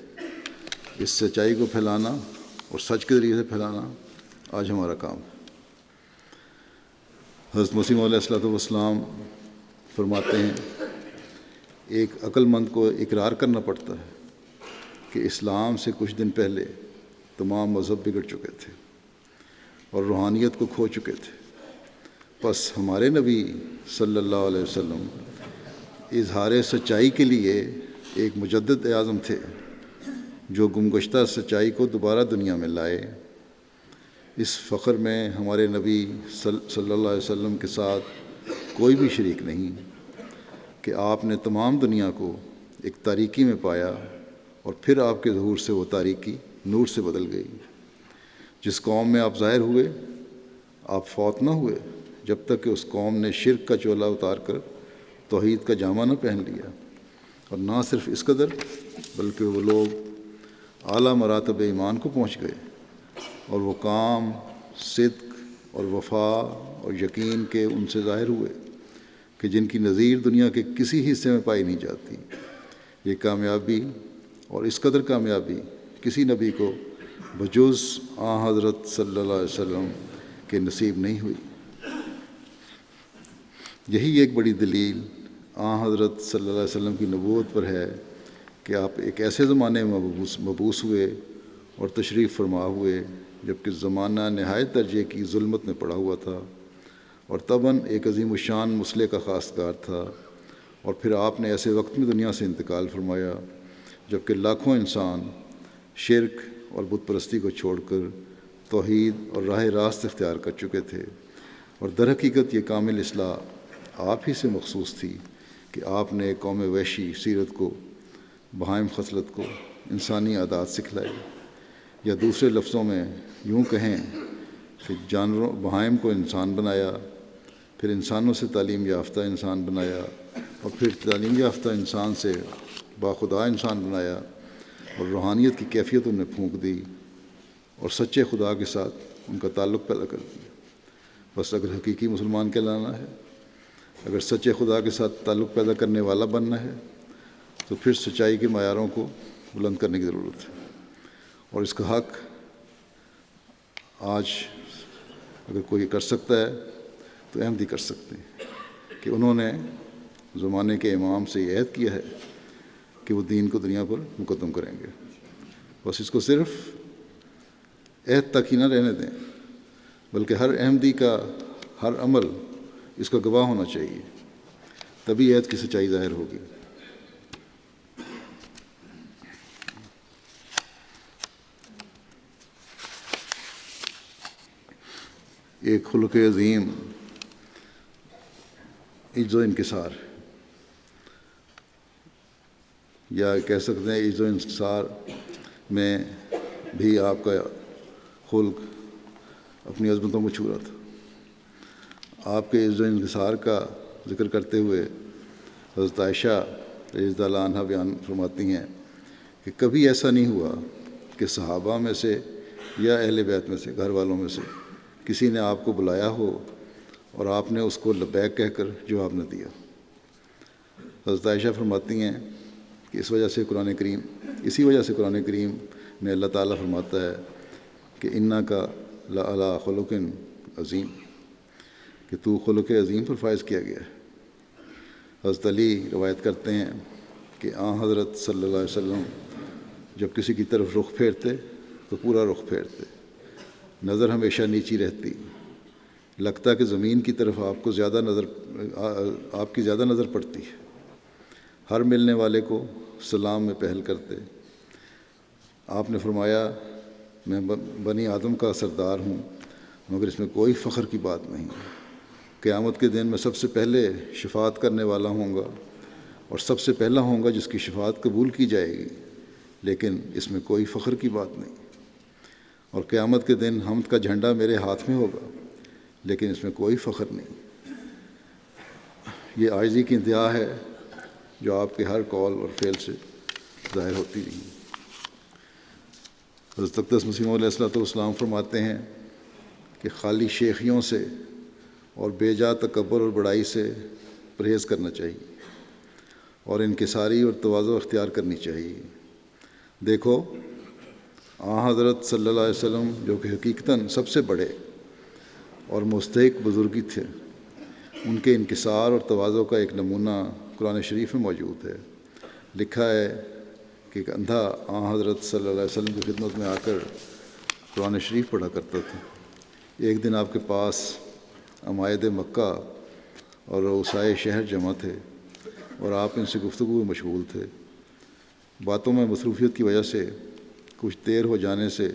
S2: اس سچائی کو پھیلانا اور سچ کے ذریعے سے پھیلانا آج ہمارا کام ہے۔ حضرت مسیح علیہ الصلوۃ والسلام فرماتے ہیں ایک عقل مند کو اقرار کرنا پڑتا ہے کہ اسلام سے کچھ دن پہلے تمام مذہب بگڑ چکے تھے اور روحانیت کو کھو چکے تھے، بس ہمارے نبی صلی اللہ علیہ وسلم اظہار سچائی کے لیے ایک مجدد اعظم تھے جو گمگشتہ سچائی کو دوبارہ دنیا میں لائے۔ اس فخر میں ہمارے نبی صلی اللہ علیہ وسلم کے ساتھ کوئی بھی شریک نہیں کہ آپ نے تمام دنیا کو ایک تاریکی میں پایا اور پھر آپ کے ظہور سے وہ تاریکی نور سے بدل گئی۔ جس قوم میں آپ ظاہر ہوئے آپ فوت نہ ہوئے جب تک کہ اس قوم نے شرک کا چولا اتار کر توحید کا جامہ نہ پہن لیا، اور نہ صرف اس قدر بلکہ وہ لوگ اعلیٰ مراتب ایمان کو پہنچ گئے اور وہ کام، صدق اور وفا اور یقین کے ان سے ظاہر ہوئے کہ جن کی نظیر دنیا کے کسی حصے میں پائی نہیں جاتی۔ یہ کامیابی اور اس قدر کامیابی کسی نبی کو بجز حضرت صلی اللہ علیہ وسلم کے نصیب نہیں ہوئی۔ یہی ایک بڑی دلیل حضرت صلی اللہ علیہ وسلم کی نبوت پر ہے کہ آپ ایک ایسے زمانے میں مبعوث ہوئے اور تشریف فرما ہوئے جبکہ زمانہ نہایت درجے کی ظلمت میں پڑا ہوا تھا، اور طبعاً ایک عظیم الشان مسئلے کا خاص کار تھا، اور پھر آپ نے ایسے وقت میں دنیا سے انتقال فرمایا جبکہ لاکھوں انسان شرک اور بت پرستی کو چھوڑ کر توحید اور راہ راست اختیار کر چکے تھے، اور در حقیقت یہ کامل اصلاح آپ ہی سے مخصوص تھی کہ آپ نے قوم وحشی سیرت کو، بہائم خصلت کو انسانی عادات سکھلائی، یا دوسرے لفظوں میں یوں کہیں کہ جانوروں بہائم کو انسان بنایا، پھر انسانوں سے تعلیم یافتہ انسان بنایا، اور پھر تعلیم یافتہ انسان سے باخدا انسان بنایا، اور روحانیت کی کیفیت انہیں پھونک دی اور سچے خدا کے ساتھ ان کا تعلق پیدا کر دیا۔ بس اگر حقیقی مسلمان کہلانا ہے، اگر سچے خدا کے ساتھ تعلق پیدا کرنے والا بننا ہے، تو پھر سچائی کے معیاروں کو بلند کرنے کی ضرورت ہے، اور اس کا حق آج اگر کوئی کر سکتا ہے تو احمدی کر سکتے ہیں کہ انہوں نے زمانے کے امام سے یہ عہد کیا ہے کہ وہ دین کو دنیا پر مقدم کریں گے۔ بس اس کو صرف عہد تک ہی نہ رہنے دیں، بلکہ ہر احمدی کا ہر عمل اس کا گواہ ہونا چاہیے، تبھی عہد کی سچائی ظاہر ہوگی۔ ایک خلق عظیم عجز و انکسار، یا کہہ سکتے ہیں عجز و انکسار میں بھی آپ کا خلق اپنی عظمتوں کو چھو رہا تھا۔ آپ کے عجز و انکسار کا ذکر کرتے ہوئے حضرت عائشہ رضی اللہ عنہا بیان فرماتی ہیں کہ کبھی ایسا نہیں ہوا کہ صحابہ میں سے یا اہل بیت میں سے، گھر والوں میں سے کسی نے آپ کو بلایا ہو اور آپ نے اس کو لبیک کہہ کر جواب نہ دیا۔ حضرت عائشہ فرماتی ہیں کہ اسی وجہ سے قرآن کریم میں اللہ تعالیٰ فرماتا ہے کہ اِنَّکَ لَعَلَىٰ خُلُقٍ عظیم، کہ تو خلق عظیم پر فائز کیا گیا ہے۔ حضرت علی روایت کرتے ہیں کہ حضرت صلی اللہ علیہ وسلم جب کسی کی طرف رخ پھیرتے تو پورا رخ پھیرتے، نظر ہمیشہ نیچی رہتی، لگتا کہ زمین کی طرف آپ کی زیادہ نظر پڑتی ہے۔ ہر ملنے والے کو سلام میں پہل کرتے۔ آپ نے فرمایا میں بنی آدم کا سردار ہوں، مگر اس میں کوئی فخر کی بات نہیں۔ قیامت کے دن میں سب سے پہلے شفاعت کرنے والا ہوں گا اور سب سے پہلا ہوں گا جس کی شفاعت قبول کی جائے گی، لیکن اس میں کوئی فخر کی بات نہیں۔ اور قیامت کے دن حمد کا جھنڈا میرے ہاتھ میں ہوگا، لیکن اس میں کوئی فخر نہیں۔ یہ عاجزی کی انتہا ہے جو آپ کے ہر قول اور فعل سے ظاہر ہوتی رہی۔ حضرت اقدس مسیح موعود علیہ السلام فرماتے ہیں کہ خالی شیخیوں سے اور بے جا تکبر اور بڑائی سے پرہیز کرنا چاہیے، اور انکساری اور تواضع اختیار کرنی چاہیے۔ دیکھو حضرت صلی اللہ علیہ وسلم جو کہ حقیقتاً سب سے بڑے اور مستحق بزرگی تھے، ان کے انکسار اور تواضع کا ایک نمونہ قرآن شریف میں موجود ہے۔ لکھا ہے کہ ایک اندھا حضرت صلی اللہ علیہ وسلم کی خدمت میں آ کر قرآن شریف پڑھا کرتا تھا۔ ایک دن آپ کے پاس عمائد مکہ اور رؤسائے شہر جمع تھے اور آپ ان سے گفتگو میں مشغول تھے۔ باتوں میں مصروفیت کی وجہ سے کچھ دیر ہو جانے سے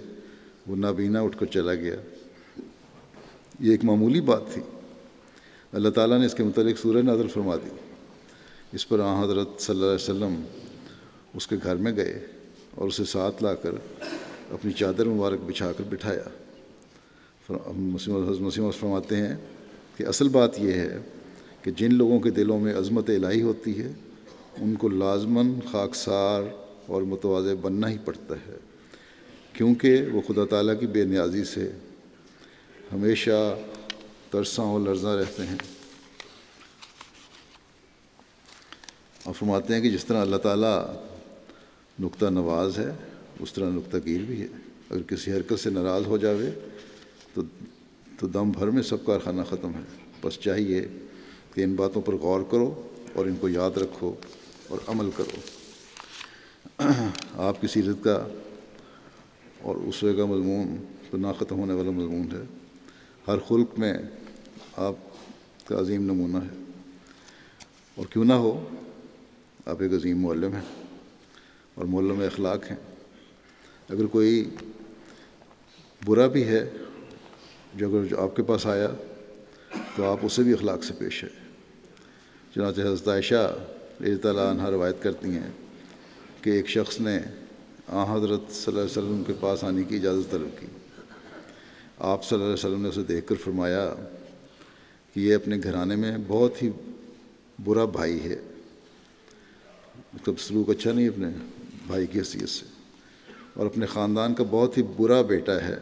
S2: وہ نابینا اٹھ کر چلا گیا۔ یہ ایک معمولی بات تھی، اللہ تعالیٰ نے اس کے متعلق سورہ نازل فرما دی۔ اس پر حضرت صلی اللہ علیہ وسلم اس کے گھر میں گئے اور اسے ساتھ لا کر اپنی چادر مبارک بچھا کر بٹھایا۔ حضرت مسیح فرماتے ہیں کہ اصل بات یہ ہے کہ جن لوگوں کے دلوں میں عظمت الہی ہوتی ہے ان کو لازماً خاکسار اور متواضع بننا ہی پڑتا ہے، کیونکہ وہ خدا تعالیٰ کی بے نیازی سے ہمیشہ ترساں اور لرزاں رہتے ہیں۔ اور فرماتے ہیں کہ جس طرح اللہ تعالیٰ نکتہ نواز ہے اس طرح نکتہ گیر بھی ہے۔ اگر کسی حرکت سے ناراض ہو جاوے تو دم بھر میں سب کارخانہ ختم ہے۔ بس چاہیے کہ ان باتوں پر غور کرو اور ان کو یاد رکھو اور عمل کرو۔ آپ کی سیرت کا اور اسوے کا مضمون تو نہ ختم ہونے والا مضمون ہے۔ ہر خلق میں آپ کا عظیم نمونہ ہے، اور کیوں نہ ہو آپ ایک عظیم معلم ہیں اور معلم اخلاق ہیں۔ اگر کوئی برا بھی ہے جو آپ کے پاس آیا تو آپ اسے بھی اخلاق سے پیش ہے۔ چنانچہ حضرت عائشہ رضی اللہ عنہا روایت کرتی ہیں کہ ایک شخص نے حضرت صلی اللہ علیہ وسلم کے پاس آنے کی اجازت طلب کی۔ آپ صلی اللہ علیہ وسلم نے اسے دیکھ کر فرمایا کہ یہ اپنے گھرانے میں بہت ہی برا بھائی ہے، اس کا سلوک اچھا نہیں اپنے بھائی کی حیثیت سے، اور اپنے خاندان کا بہت ہی برا بیٹا ہے۔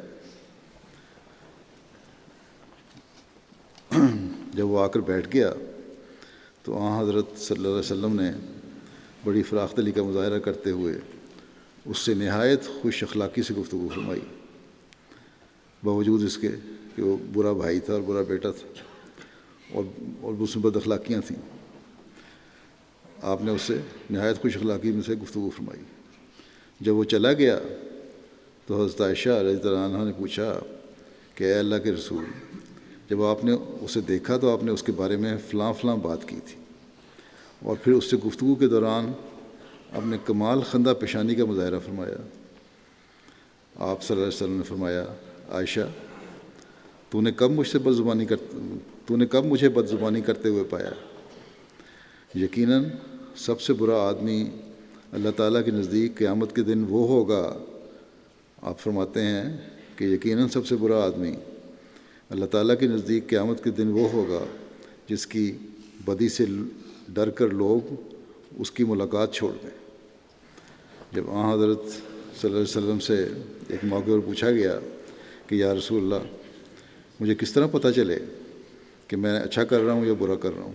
S2: جب وہ آ کر بیٹھ گیا تو حضرت صلی اللہ علیہ وسلم نے بڑی فراخ دلی کا مظاہرہ کرتے ہوئے اس سے نہایت خوش اخلاقی سے گفتگو فرمائی، باوجود اس کے کہ وہ برا بھائی تھا اور برا بیٹا تھا اور اس میں بد اخلاقیاں تھیں۔ آپ نے اس سے نہایت خوش اخلاقی میں سے گفتگو فرمائی۔ جب وہ چلا گیا تو حضرت عائشہ رضی اللہ عنہا نے پوچھا کہ اے اللہ کے رسول، جب آپ نے اسے دیکھا تو آپ نے اس کے بارے میں فلاں فلاں بات کی تھی، اور پھر اس سے گفتگو کے دوران آپ نے کمال خندہ پیشانی کا مظاہرہ فرمایا۔ آپ صلی اللہ علیہ وسلم نے فرمایا، عائشہ، تو نے کب مجھے بد زبانی کرتے ہوئے پایا؟ یقیناً سب سے برا آدمی اللہ تعالیٰ کے نزدیک قیامت کے دن وہ ہوگا۔ آپ فرماتے ہیں کہ یقیناً سب سے برا آدمی اللہ تعالیٰ کے نزدیک قیامت کے دن وہ ہوگا جس کی بدی سے ڈر کر لوگ اس کی ملاقات چھوڑ دیں۔ جب حضرت صلی اللہ علیہ وسلم سے ایک موقع پر پوچھا گیا کہ یا رسول اللہ، مجھے کس طرح پتہ چلے کہ میں اچھا کر رہا ہوں یا برا کر رہا ہوں؟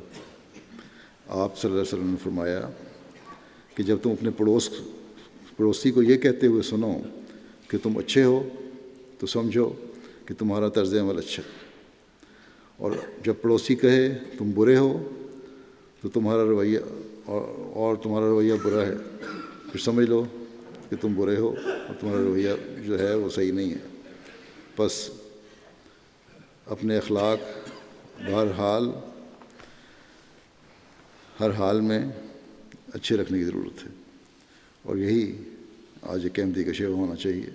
S2: آپ صلی اللہ علیہ وسلم نے فرمایا کہ جب تم اپنے پڑوسی کو یہ کہتے ہوئے سنو کہ تم اچھے ہو تو سمجھو کہ تمہارا طرز عمل اچھا ہے، اور جب پڑوسی کہے تم برے ہو تو تمہارا رویہ برا ہے، پھر سمجھ لو کہ تم برے ہو اور تمہارا رویہ جو ہے وہ صحیح نہیں ہے۔ بس اپنے اخلاق ہر حال میں اچھے رکھنے کی ضرورت ہے، اور یہی آج ایک احمدی کا شعور ہونا چاہیے۔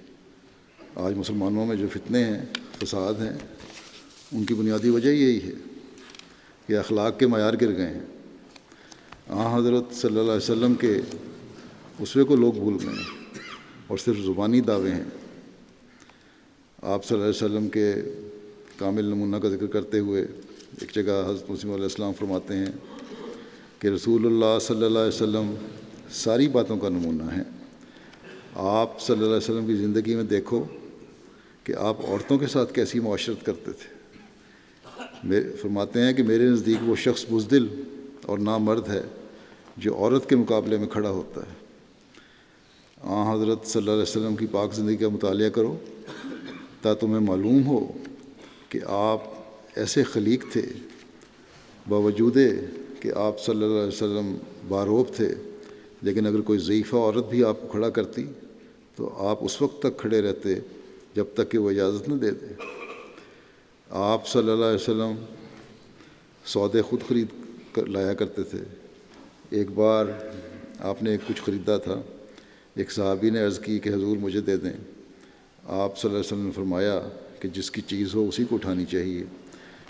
S2: آج مسلمانوں میں جو فتنے ہیں، فساد ہیں، ان کی بنیادی وجہ یہی ہے کہ اخلاق کے معیار گر گئے ہیں۔ حضرت صلی اللہ علیہ وسلم کے اسوے کو لوگ بھول گئے ہیں اور صرف زبانی دعوے ہیں۔ آپ صلی اللہ علیہ وسلم کے کامل نمونہ کا ذکر کرتے ہوئے ایک جگہ حضرت مسیح علیہ السلام فرماتے ہیں کہ رسول اللہ صلی اللہ علیہ وسلم ساری باتوں کا نمونہ ہیں۔ آپ صلی اللہ علیہ وسلم کی زندگی میں دیکھو کہ آپ عورتوں کے ساتھ کیسی معاشرت کرتے تھے۔ فرماتے ہیں کہ میرے نزدیک وہ شخص بزدل اور نامرد ہے جو عورت کے مقابلے میں کھڑا ہوتا ہے۔ حضرت صلی اللہ علیہ وسلم کی پاک زندگی کا مطالعہ کرو تا تمہیں معلوم ہو کہ آپ ایسے خلیق تھے، باوجود کہ آپ صلی اللہ علیہ وسلم باروب تھے، لیکن اگر کوئی ضعیفہ عورت بھی آپ کو کھڑا کرتی تو آپ اس وقت تک کھڑے رہتے جب تک کہ وہ اجازت نہ دے دے۔ آپ صلی اللہ علیہ وسلم سودے خود خرید کر لایا کرتے تھے۔ ایک بار آپ نے کچھ خریدا تھا، ایک صحابی نے عرض کی کہ حضور مجھے دے دیں۔ آپ صلی اللہ علیہ وسلم نے فرمایا کہ جس کی چیز ہو اسی کو اٹھانی چاہیے،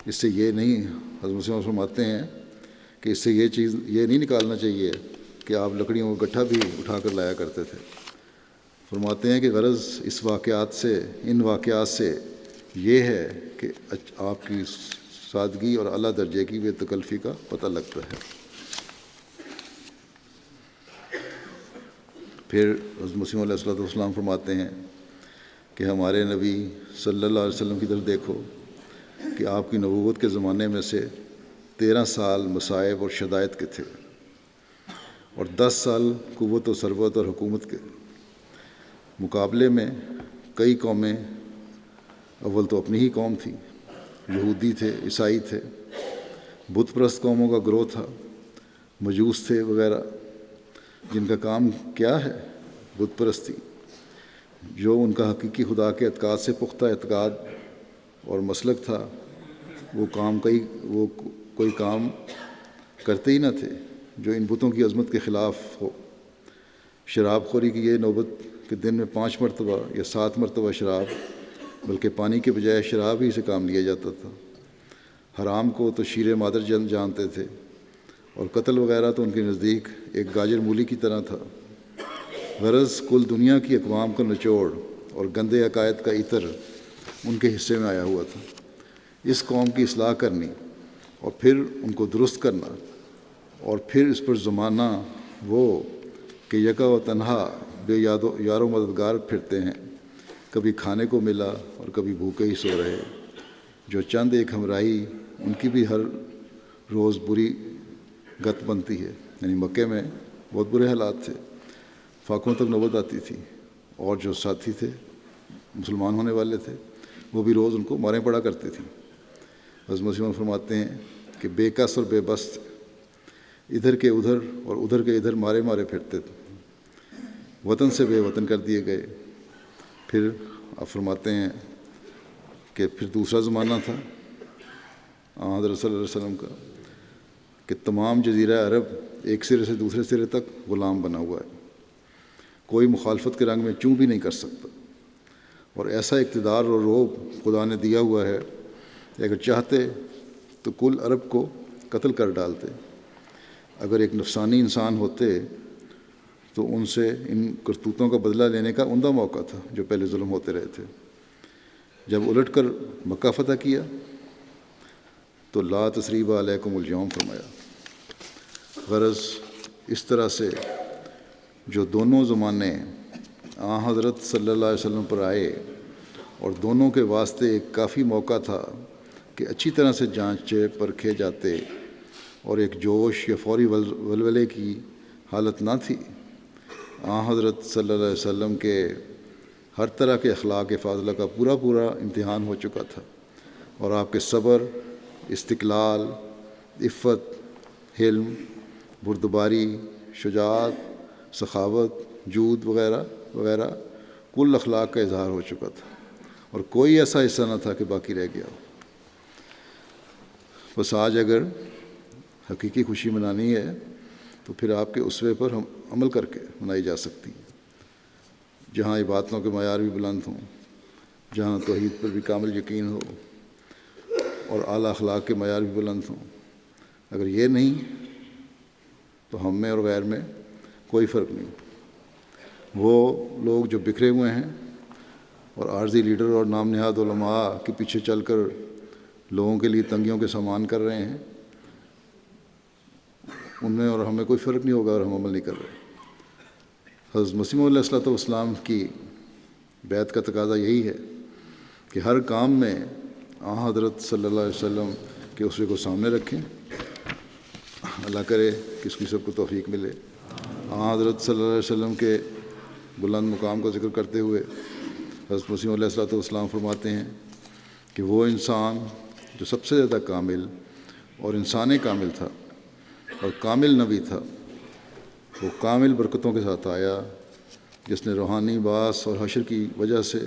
S2: اس سے یہ نہیں، حضرت مسلم فرماتے ہیں کہ اس سے یہ نہیں نکالنا چاہیے کہ آپ لکڑیوں کا گٹھا بھی اٹھا کر لایا کرتے تھے۔ فرماتے ہیں کہ غرض ان واقعات سے یہ ہے کہ آپ کی سادگی اور اعلیٰ درجے کی بے تکلفی کا پتہ لگتا ہے۔ پھر حضرت مسیح علیہ السلام فرماتے ہیں کہ ہمارے نبی صلی اللہ علیہ وسلم کی طرف دیکھو کہ آپ کی نبوت کے زمانے میں سے 13 سال مصائب اور شدائد کے تھے، اور 10 سال قوت و ثروت اور حکومت کے۔ مقابلے میں کئی قومیں، اول تو اپنی ہی قوم تھی، یہودی تھے، عیسائی تھے، بت پرست قوموں کا گروہ تھا، مجوس تھے وغیرہ، جن کا کام کیا ہے؟ بت پرستی۔ جو ان کا حقیقی خدا کے اعتقاد سے پختہ اعتقاد اور مسلک تھا، وہ کوئی کام کرتے ہی نہ تھے جو ان بتوں کی عظمت کے خلاف ہو۔ شراب خوری کی یہ نوبت کہ دن میں 5 مرتبہ یا 7 مرتبہ شراب، بلکہ پانی کے بجائے شراب ہی سے کام لیا جاتا تھا۔ حرام کو تو شیر مادر جانتے تھے، اور قتل وغیرہ تو ان کے نزدیک ایک گاجر مولی کی طرح تھا۔ غرض کل دنیا کی اقوام کا نچوڑ اور گندے عقائد کا عطر ان کے حصے میں آیا ہوا تھا۔ اس قوم کی اصلاح کرنی اور پھر ان کو درست کرنا، اور پھر اس پر زمانہ وہ کہ یکا و تنہا بے یار و مددگار پھرتے ہیں، کبھی کھانے کو ملا اور کبھی بھوکے ہی سو رہے، جو چند ایک ہمراہی ان کی بھی ہر روز بری گت بنتی ہے۔ یعنی مکے میں بہت برے حالات تھے، فاقوں تک نوبت آتی تھی، اور جو ساتھی تھے مسلمان ہونے والے تھے وہ بھی روز ان کو ماریں پڑا کرتے تھے۔ حضرت مسیح موعود فرماتے ہیں کہ بے کس اور بے بس تھے، ادھر کے ادھر اور ادھر کے ادھر مارے مارے پھرتے تھے، وطن سے بے وطن کر دیے گئے۔ پھر آپ فرماتے ہیں کہ پھر دوسرا زمانہ تھا حضرت صلی اللہ علیہ وسلم کا کہ تمام جزیرہ عرب ایک سرے سے دوسرے سرے تک غلام بنا ہوا ہے، کوئی مخالفت کے رنگ میں چوں بھی نہیں کر سکتا، اور ایسا اقتدار اور رعب خدا نے دیا ہوا ہے کہ اگر چاہتے تو کل عرب کو قتل کر ڈالتے۔ اگر ایک نفسانی انسان ہوتے تو ان سے ان کرتوتوں کا بدلہ لینے کا عمدہ موقع تھا جو پہلے ظلم ہوتے رہے تھے۔ جب الٹ کر مکہ فتح کیا تو لا تثریب علیکم اليوم فرمایا۔ غرض اس طرح سے جو دونوں زمانے حضرت صلی اللہ علیہ وسلم پر آئے اور دونوں کے واسطے ایک کافی موقع تھا کہ اچھی طرح سے جانچے پرکھے جاتے، اور ایک جوش یا فوری ولولے کی حالت نہ تھی۔ حضرت صلی اللہ علیہ وسلم کے ہر طرح کے اخلاق فاضلہ کا پورا امتحان ہو چکا تھا، اور آپ کے صبر، استقلال، عفت، حلم، بردباری، شجاعت، سخاوت، جود وغیرہ وغیرہ کل اخلاق کا اظہار ہو چکا تھا، اور کوئی ایسا حصہ نہ تھا کہ باقی رہ گیا۔ بس آج اگر حقیقی خوشی منانی ہے تو پھر آپ کے اسوے پر ہم عمل کر کے منائی جا سکتی ہے، جہاں عبادتوں کے معیار بھی بلند ہوں، جہاں توحید پر بھی کامل یقین ہو اور اعلیٰ اخلاق کے معیار بھی بلند ہوں۔ اگر یہ نہیں تو ہم میں اور غیر میں کوئی فرق نہیں۔ وہ لوگ جو بکھرے ہوئے ہیں اور عارضی لیڈر اور نام نہاد علماء کے پیچھے چل کر لوگوں کے لیے تنگیوں کے سامان کر رہے ہیں، ان میں اور ہمیں کوئی فرق نہیں ہوگا اور ہم عمل نہیں کر رہے۔ حضرت مسیح علیہ الصلوۃ والسلام کی بیعت کا تقاضا یہی ہے کہ ہر کام میں حضرت صلی اللہ علیہ وسلم کے اسوے کو سامنے رکھیں۔ اللہ کرے کہ اس کی سب کو توفیق ملے۔ حضرت صلی اللہ علیہ وسلم کے بلند مقام کا ذکر کرتے ہوئے حضرت مسیح علیہ الصلوۃ والسلام فرماتے ہیں کہ وہ انسان جو سب سے زیادہ کامل اور انسان کامل تھا اور کامل نبی تھا، وہ کامل برکتوں کے ساتھ آیا، جس نے روحانی باعث اور حشر کی وجہ سے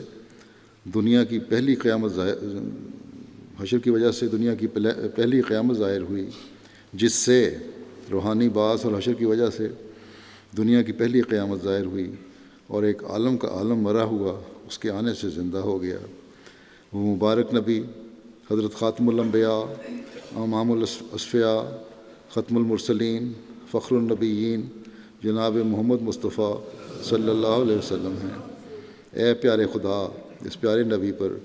S2: دنیا کی پہلی قیامت ظاہر ہوئی، جس سے روحانی باعث اور حشر کی وجہ سے دنیا کی پہلی قیامت ظاہر ہوئی، اور ایک عالم کا عالم مرا ہوا اس کے آنے سے زندہ ہو گیا۔ وہ مبارک نبی حضرت خاتم الانبیاء، امام الاصفیاء، ختم المرسلین، فخر النبیین جناب محمد مصطفیٰ صلی اللہ علیہ وسلم ہیں۔ اے پیارے خدا، اس پیارے نبی پر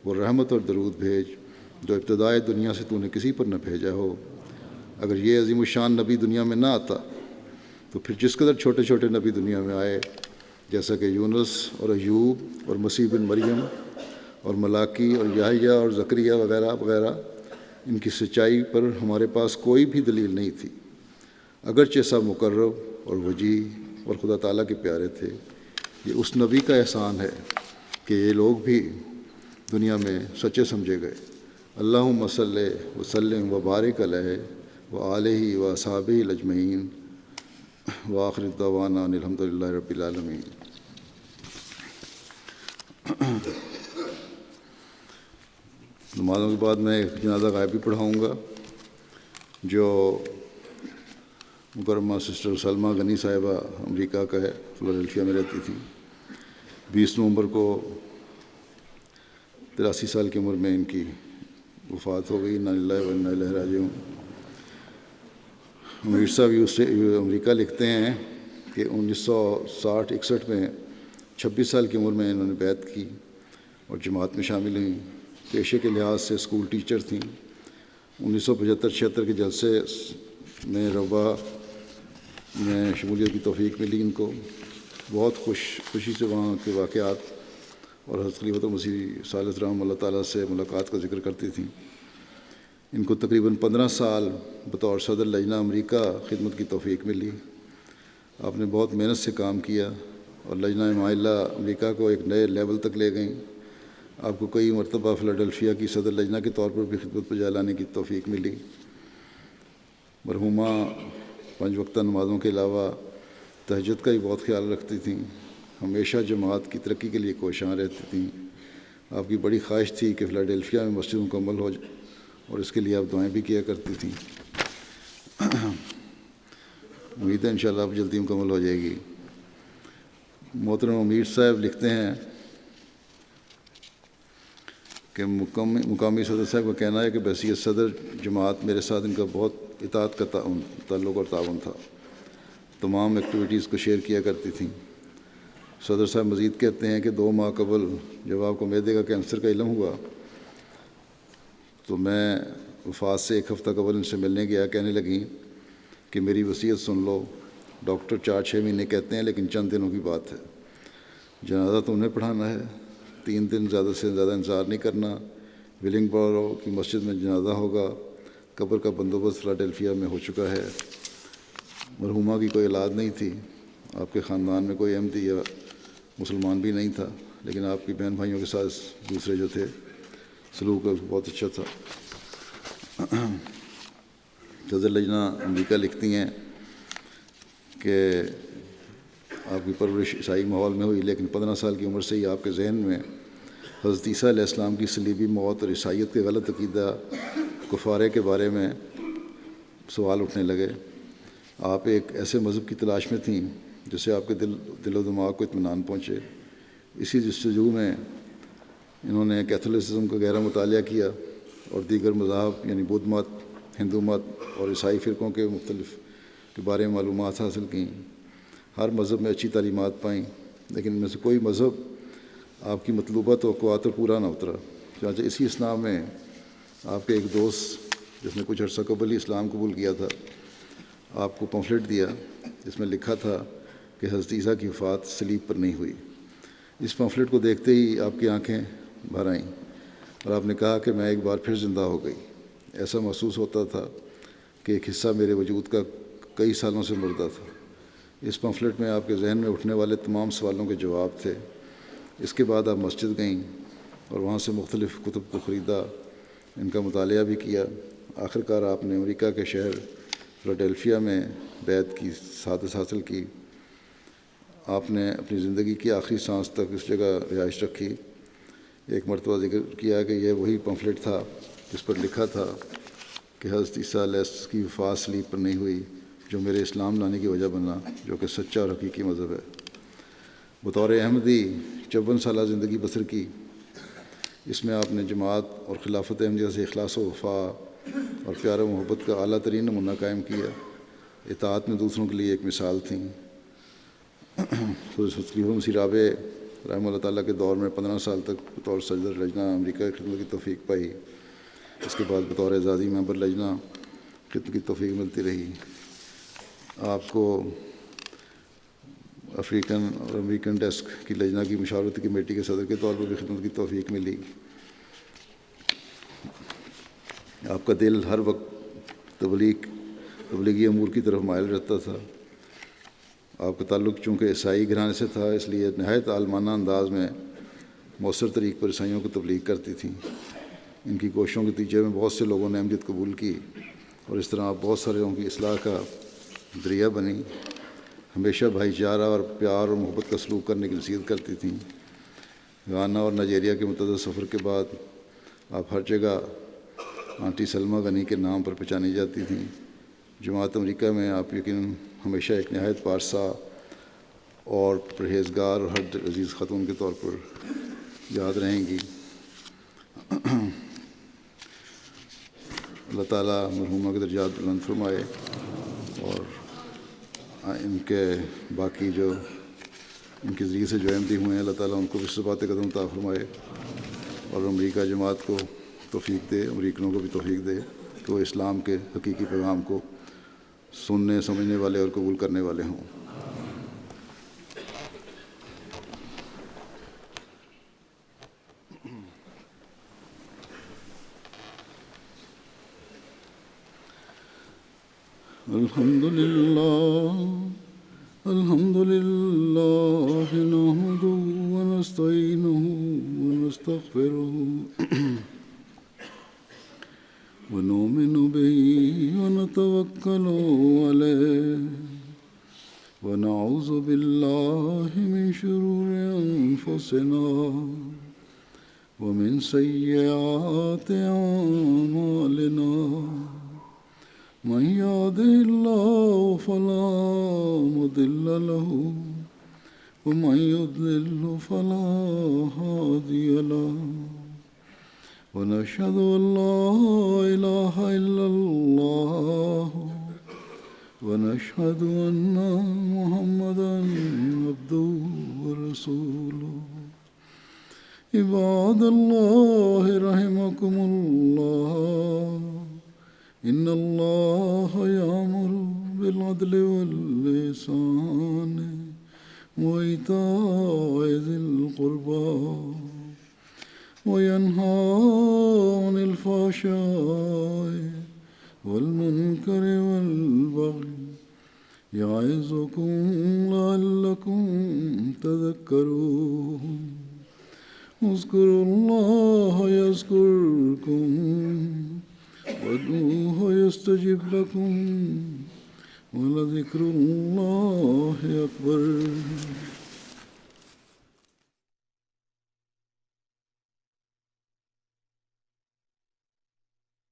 S2: وہ رحمت اور درود بھیج جو ابتدائے دنیا سے تو نے کسی پر نہ بھیجا ہو۔ اگر یہ عظیم الشان نبی دنیا میں نہ آتا تو پھر جس قدر چھوٹے چھوٹے نبی دنیا میں آئے، جیسا کہ یونس اور ایوب اور مسیح بن مریم اور ملاکی اور یحییٰ اور زکریا وغیرہ وغیرہ، ان کی سچائی پر ہمارے پاس کوئی بھی دلیل نہیں تھی، اگرچہ سب مقرب اور وجیح اور خدا تعالیٰ کے پیارے تھے۔ یہ اس نبی کا احسان ہے کہ یہ لوگ بھی دنیا میں سچے سمجھے گئے۔ اللہم صلی وسلم وبارک علیہ وآلہ واصحابہ اجمعین، وآخر دعوانا ان الحمد للہ رب العالمین۔ نمازوں کے بعد میں ایک جنازہ غائبی پڑھاؤں گا جو مکرمہ سسٹر سلمہ غنی صاحبہ امریکہ کا ہے، فلاڈیلفیا میں رہتی تھی۔ 20 نومبر کو 83 سال کی عمر میں ان کی وفات ہو گئی۔ انا للہ و انا الیہ راجعون۔ امیر صاحب امریکہ لکھتے ہیں کہ 1960-61 میں 26 سال کی عمر میں انہوں نے بیعت کی اور جماعت میں شامل ہوئیں۔ پیشے کے لحاظ سے اسکول ٹیچر تھیں۔ 1975-76 کے جلسے میں ربا میں شمولیت کی توفیق ملی ان کو۔ بہت خوشی سے وہاں کے واقعات اور حضرت خلیفۃ المسیح ثالث رحمہ اللہ تعالیٰ سے ملاقات کا ذکر کرتی تھیں۔ ان کو تقریباً 15 سال بطور صدر لجنہ امریکہ خدمت کی توفیق ملی۔ آپ نے بہت محنت سے کام کیا اور لجنہ معاہلہ امریکہ کو ایک نئے لیول تک لے گئیں۔ آپ کو کئی مرتبہ فلاڈیلفیا کی صدر لجنہ کے طور پر بھی خدمت پر لانے کی توفیق ملی۔ مرحومہ 5 وقتہ نمازوں کے علاوہ تہجد کا بھی بہت خیال رکھتی تھیں، ہمیشہ جماعت کی ترقی کے لیے کوشاں رہتی تھیں۔ آپ کی بڑی خواہش تھی کہ فلاڈیلفیا میں مسجد مکمل ہو جائے اور اس کے لیے آپ دعائیں بھی کیا کرتی تھیں۔ امید ہے انشاءاللہ آپ جلدی مکمل ہو جائے گی۔ محترم امیر صاحب لکھتے ہیں کہ مقامی صدر صاحب کا کہنا ہے کہ بحیثیت صدر جماعت میرے ساتھ ان کا بہت اطاعت کا تعلق اور تعاون تھا، تمام ایکٹیویٹیز کو شیئر کیا کرتی تھیں۔ صدر صاحب مزید کہتے ہیں کہ 2 ماہ قبل جب آپ کو معدے کا کینسر کا علم ہوا تو میں وفات سے 1 ہفتہ قبل ان سے ملنے گیا۔ کہنے لگیں کہ میری وصیت سن لو، ڈاکٹر 4-6 مہینے کہتے ہیں لیکن چند دنوں کی بات ہے، جنازہ تو انہیں پڑھانا ہے، 3 دن زیادہ سے زیادہ انتظار نہیں کرنا، ولنگ بورو کی مسجد میں جنازہ ہوگا، قبر کا بندوبست فلاڈیلفیا میں ہو چکا ہے۔ مرحومہ کی کوئی اولاد نہیں تھی، آپ کے خاندان میں کوئی احمدی یا مسلمان بھی نہیں تھا، لیکن آپ کی بہن بھائیوں کے ساتھ دوسرے جو تھے سلوک بہت اچھا تھا۔ صدر لجنہ امریکہ لکھتی ہیں کہ آپ کی پرورش عیسائی ماحول میں ہوئی، لیکن 15 سال کی عمر سے ہی آپ کے ذہن میں حضرت عیسیٰ علیہ السلام کی صلیبی موت اور عیسائیت کے غلط عقیدہ کفارے کے بارے میں سوال اٹھنے لگے۔ آپ ایک ایسے مذہب کی تلاش میں تھیں جس سے آپ کے دل و دماغ کو اطمینان پہنچے۔ اسی جستجو میں انہوں نے کیتھولسزم کا گہرا مطالعہ کیا اور دیگر مذاہب یعنی بدھ مت، ہندو مت اور عیسائی فرقوں کے مختلف کے بارے میں معلومات حاصل کیں۔ ہر مذہب میں اچھی تعلیمات پائیں، لیکن ان میں سے کوئی مذہب آپ کی مطلوبہ توقعات پر پورا نہ اترا۔ چنانچہ اسی اسنا میں آپ کے ایک دوست جس نے کچھ عرصہ قبل ہی اسلام قبول کیا تھا آپ کو پمفلٹ دیا جس میں لکھا تھا کہ حضرت عیسیٰ کی وفات صلیب پر نہیں ہوئی۔ اس پمفلٹ کو دیکھتے ہی آپ کی آنکھیں بھر آئیں اور آپ نے کہا کہ میں ایک بار پھر زندہ ہو گئی۔ ایسا محسوس ہوتا تھا کہ ایک حصہ میرے وجود کا کئی سالوں سے مردہ تھا۔ اس پمفلٹ میں آپ کے ذہن میں اٹھنے والے تمام سوالوں کے جواب تھے۔ اس کے بعد آپ مسجد گئیں اور وہاں سے مختلف کتب کو خریدا، ان کا مطالعہ بھی کیا۔ آخرکار آپ نے امریکہ کے شہر فلاڈیلفیا میں بیعت کی سعادت حاصل کی۔ آپ نے اپنی زندگی کی آخری سانس تک اس جگہ رہائش رکھی۔ ایک مرتبہ ذکر کیا کہ یہ وہی پمفلٹ تھا جس پر لکھا تھا کہ حضرت عیسیٰ علیہ السلام کی وفات صلیب پر نہیں ہوئی، جو میرے اسلام لانے کی وجہ بنا، جو کہ سچا اور حقیقی مذہب ہے۔ بطور احمدی 54 سالہ زندگی بسر کی۔ اس میں آپ نے جماعت اور خلافت احمدیہ سے اخلاص و وفا اور پیار و محبت کا اعلیٰ ترین نمونہ قائم کیا۔ اطاعت میں دوسروں کے لیے ایک مثال تھیں۔ خلیفہ مسیح رابع رحمہ اللہ تعالیٰ کے دور میں 15 سال تک بطور صدر لجنہ امریکہ کی خدمت کی توفیق پائی۔ اس کے بعد بطور اعزازی ممبر لجنہ خدمت کی توفیق ملتی رہی۔ آپ کو افریقن اور امریکن ڈیسک کی لجنہ کی مشاورتی کمیٹی کے صدر کے طور پر بھی خدمت کی توفیق ملی۔ آپ کا دل ہر وقت تبلیغی امور کی طرف مائل رہتا تھا۔ آپ کا تعلق چونکہ عیسائی گھرانے سے تھا، اس لیے نہایت عالمانہ انداز میں مؤثر طریق پر عیسائیوں کو تبلیغ کرتی تھیں۔ ان کی کوششوں کے نتیجے میں بہت سے لوگوں نے احمدیت قبول کی اور اس طرح آپ بہت سارے لوگوں کی اصلاح کا ذریعہ بنی۔ ہمیشہ بھائی چارہ اور پیار اور محبت کا سلوک کرنے کی نصیحت کرتی تھیں۔ گانا اور نائجیریا کے متعدد سفر کے بعد آپ ہر جگہ آنٹی سلمہ غنی کے نام پر پہچانی جاتی تھیں۔ جماعت امریکہ میں آپ یقیناً ہمیشہ ایک نہایت پارسا اور پرہیزگار اور ہر عزیز خاتون کے طور پر یاد رہیں گی۔ اللہ تعالیٰ مرحومہ کے درجات بلند فرمائے اور ان کے باقی جو ان کے ذریعے سے جو احمدی ہوئے ہیں، اللہ تعالیٰ ان کو بھی ثبات قدم عطا فرمائے اور امریکہ جماعت کو توفیق دے، امریکنوں کو بھی توفیق دے کہ وہ اسلام کے حقیقی پیغام کو سننے سمجھنے والے اور قبول کرنے والے ہوں۔ الحمد للہ الحمد لله نحمده ونستعينه ونستغفره ونؤمن به ونتوكل عليه ونعوذ بالله من شرور أنفسنا ومن سيئات أعمالنا من يهده الله فلا مضل له ومن يضلل فلا هادي له ونشهد أن لا إله إلا الله ونشهد أن محمدا عبده ورسوله عباد الله رحمكم الله إن الله يأمر بالعدل والإحسان وإيتاء ذي القربى وينهى عن الفحشاء والمنكر والبغي يعظكم لعلكم تذكرون اذكروا الله يذكركم وادعوه يستجب لكم ولذكر الله أكبر.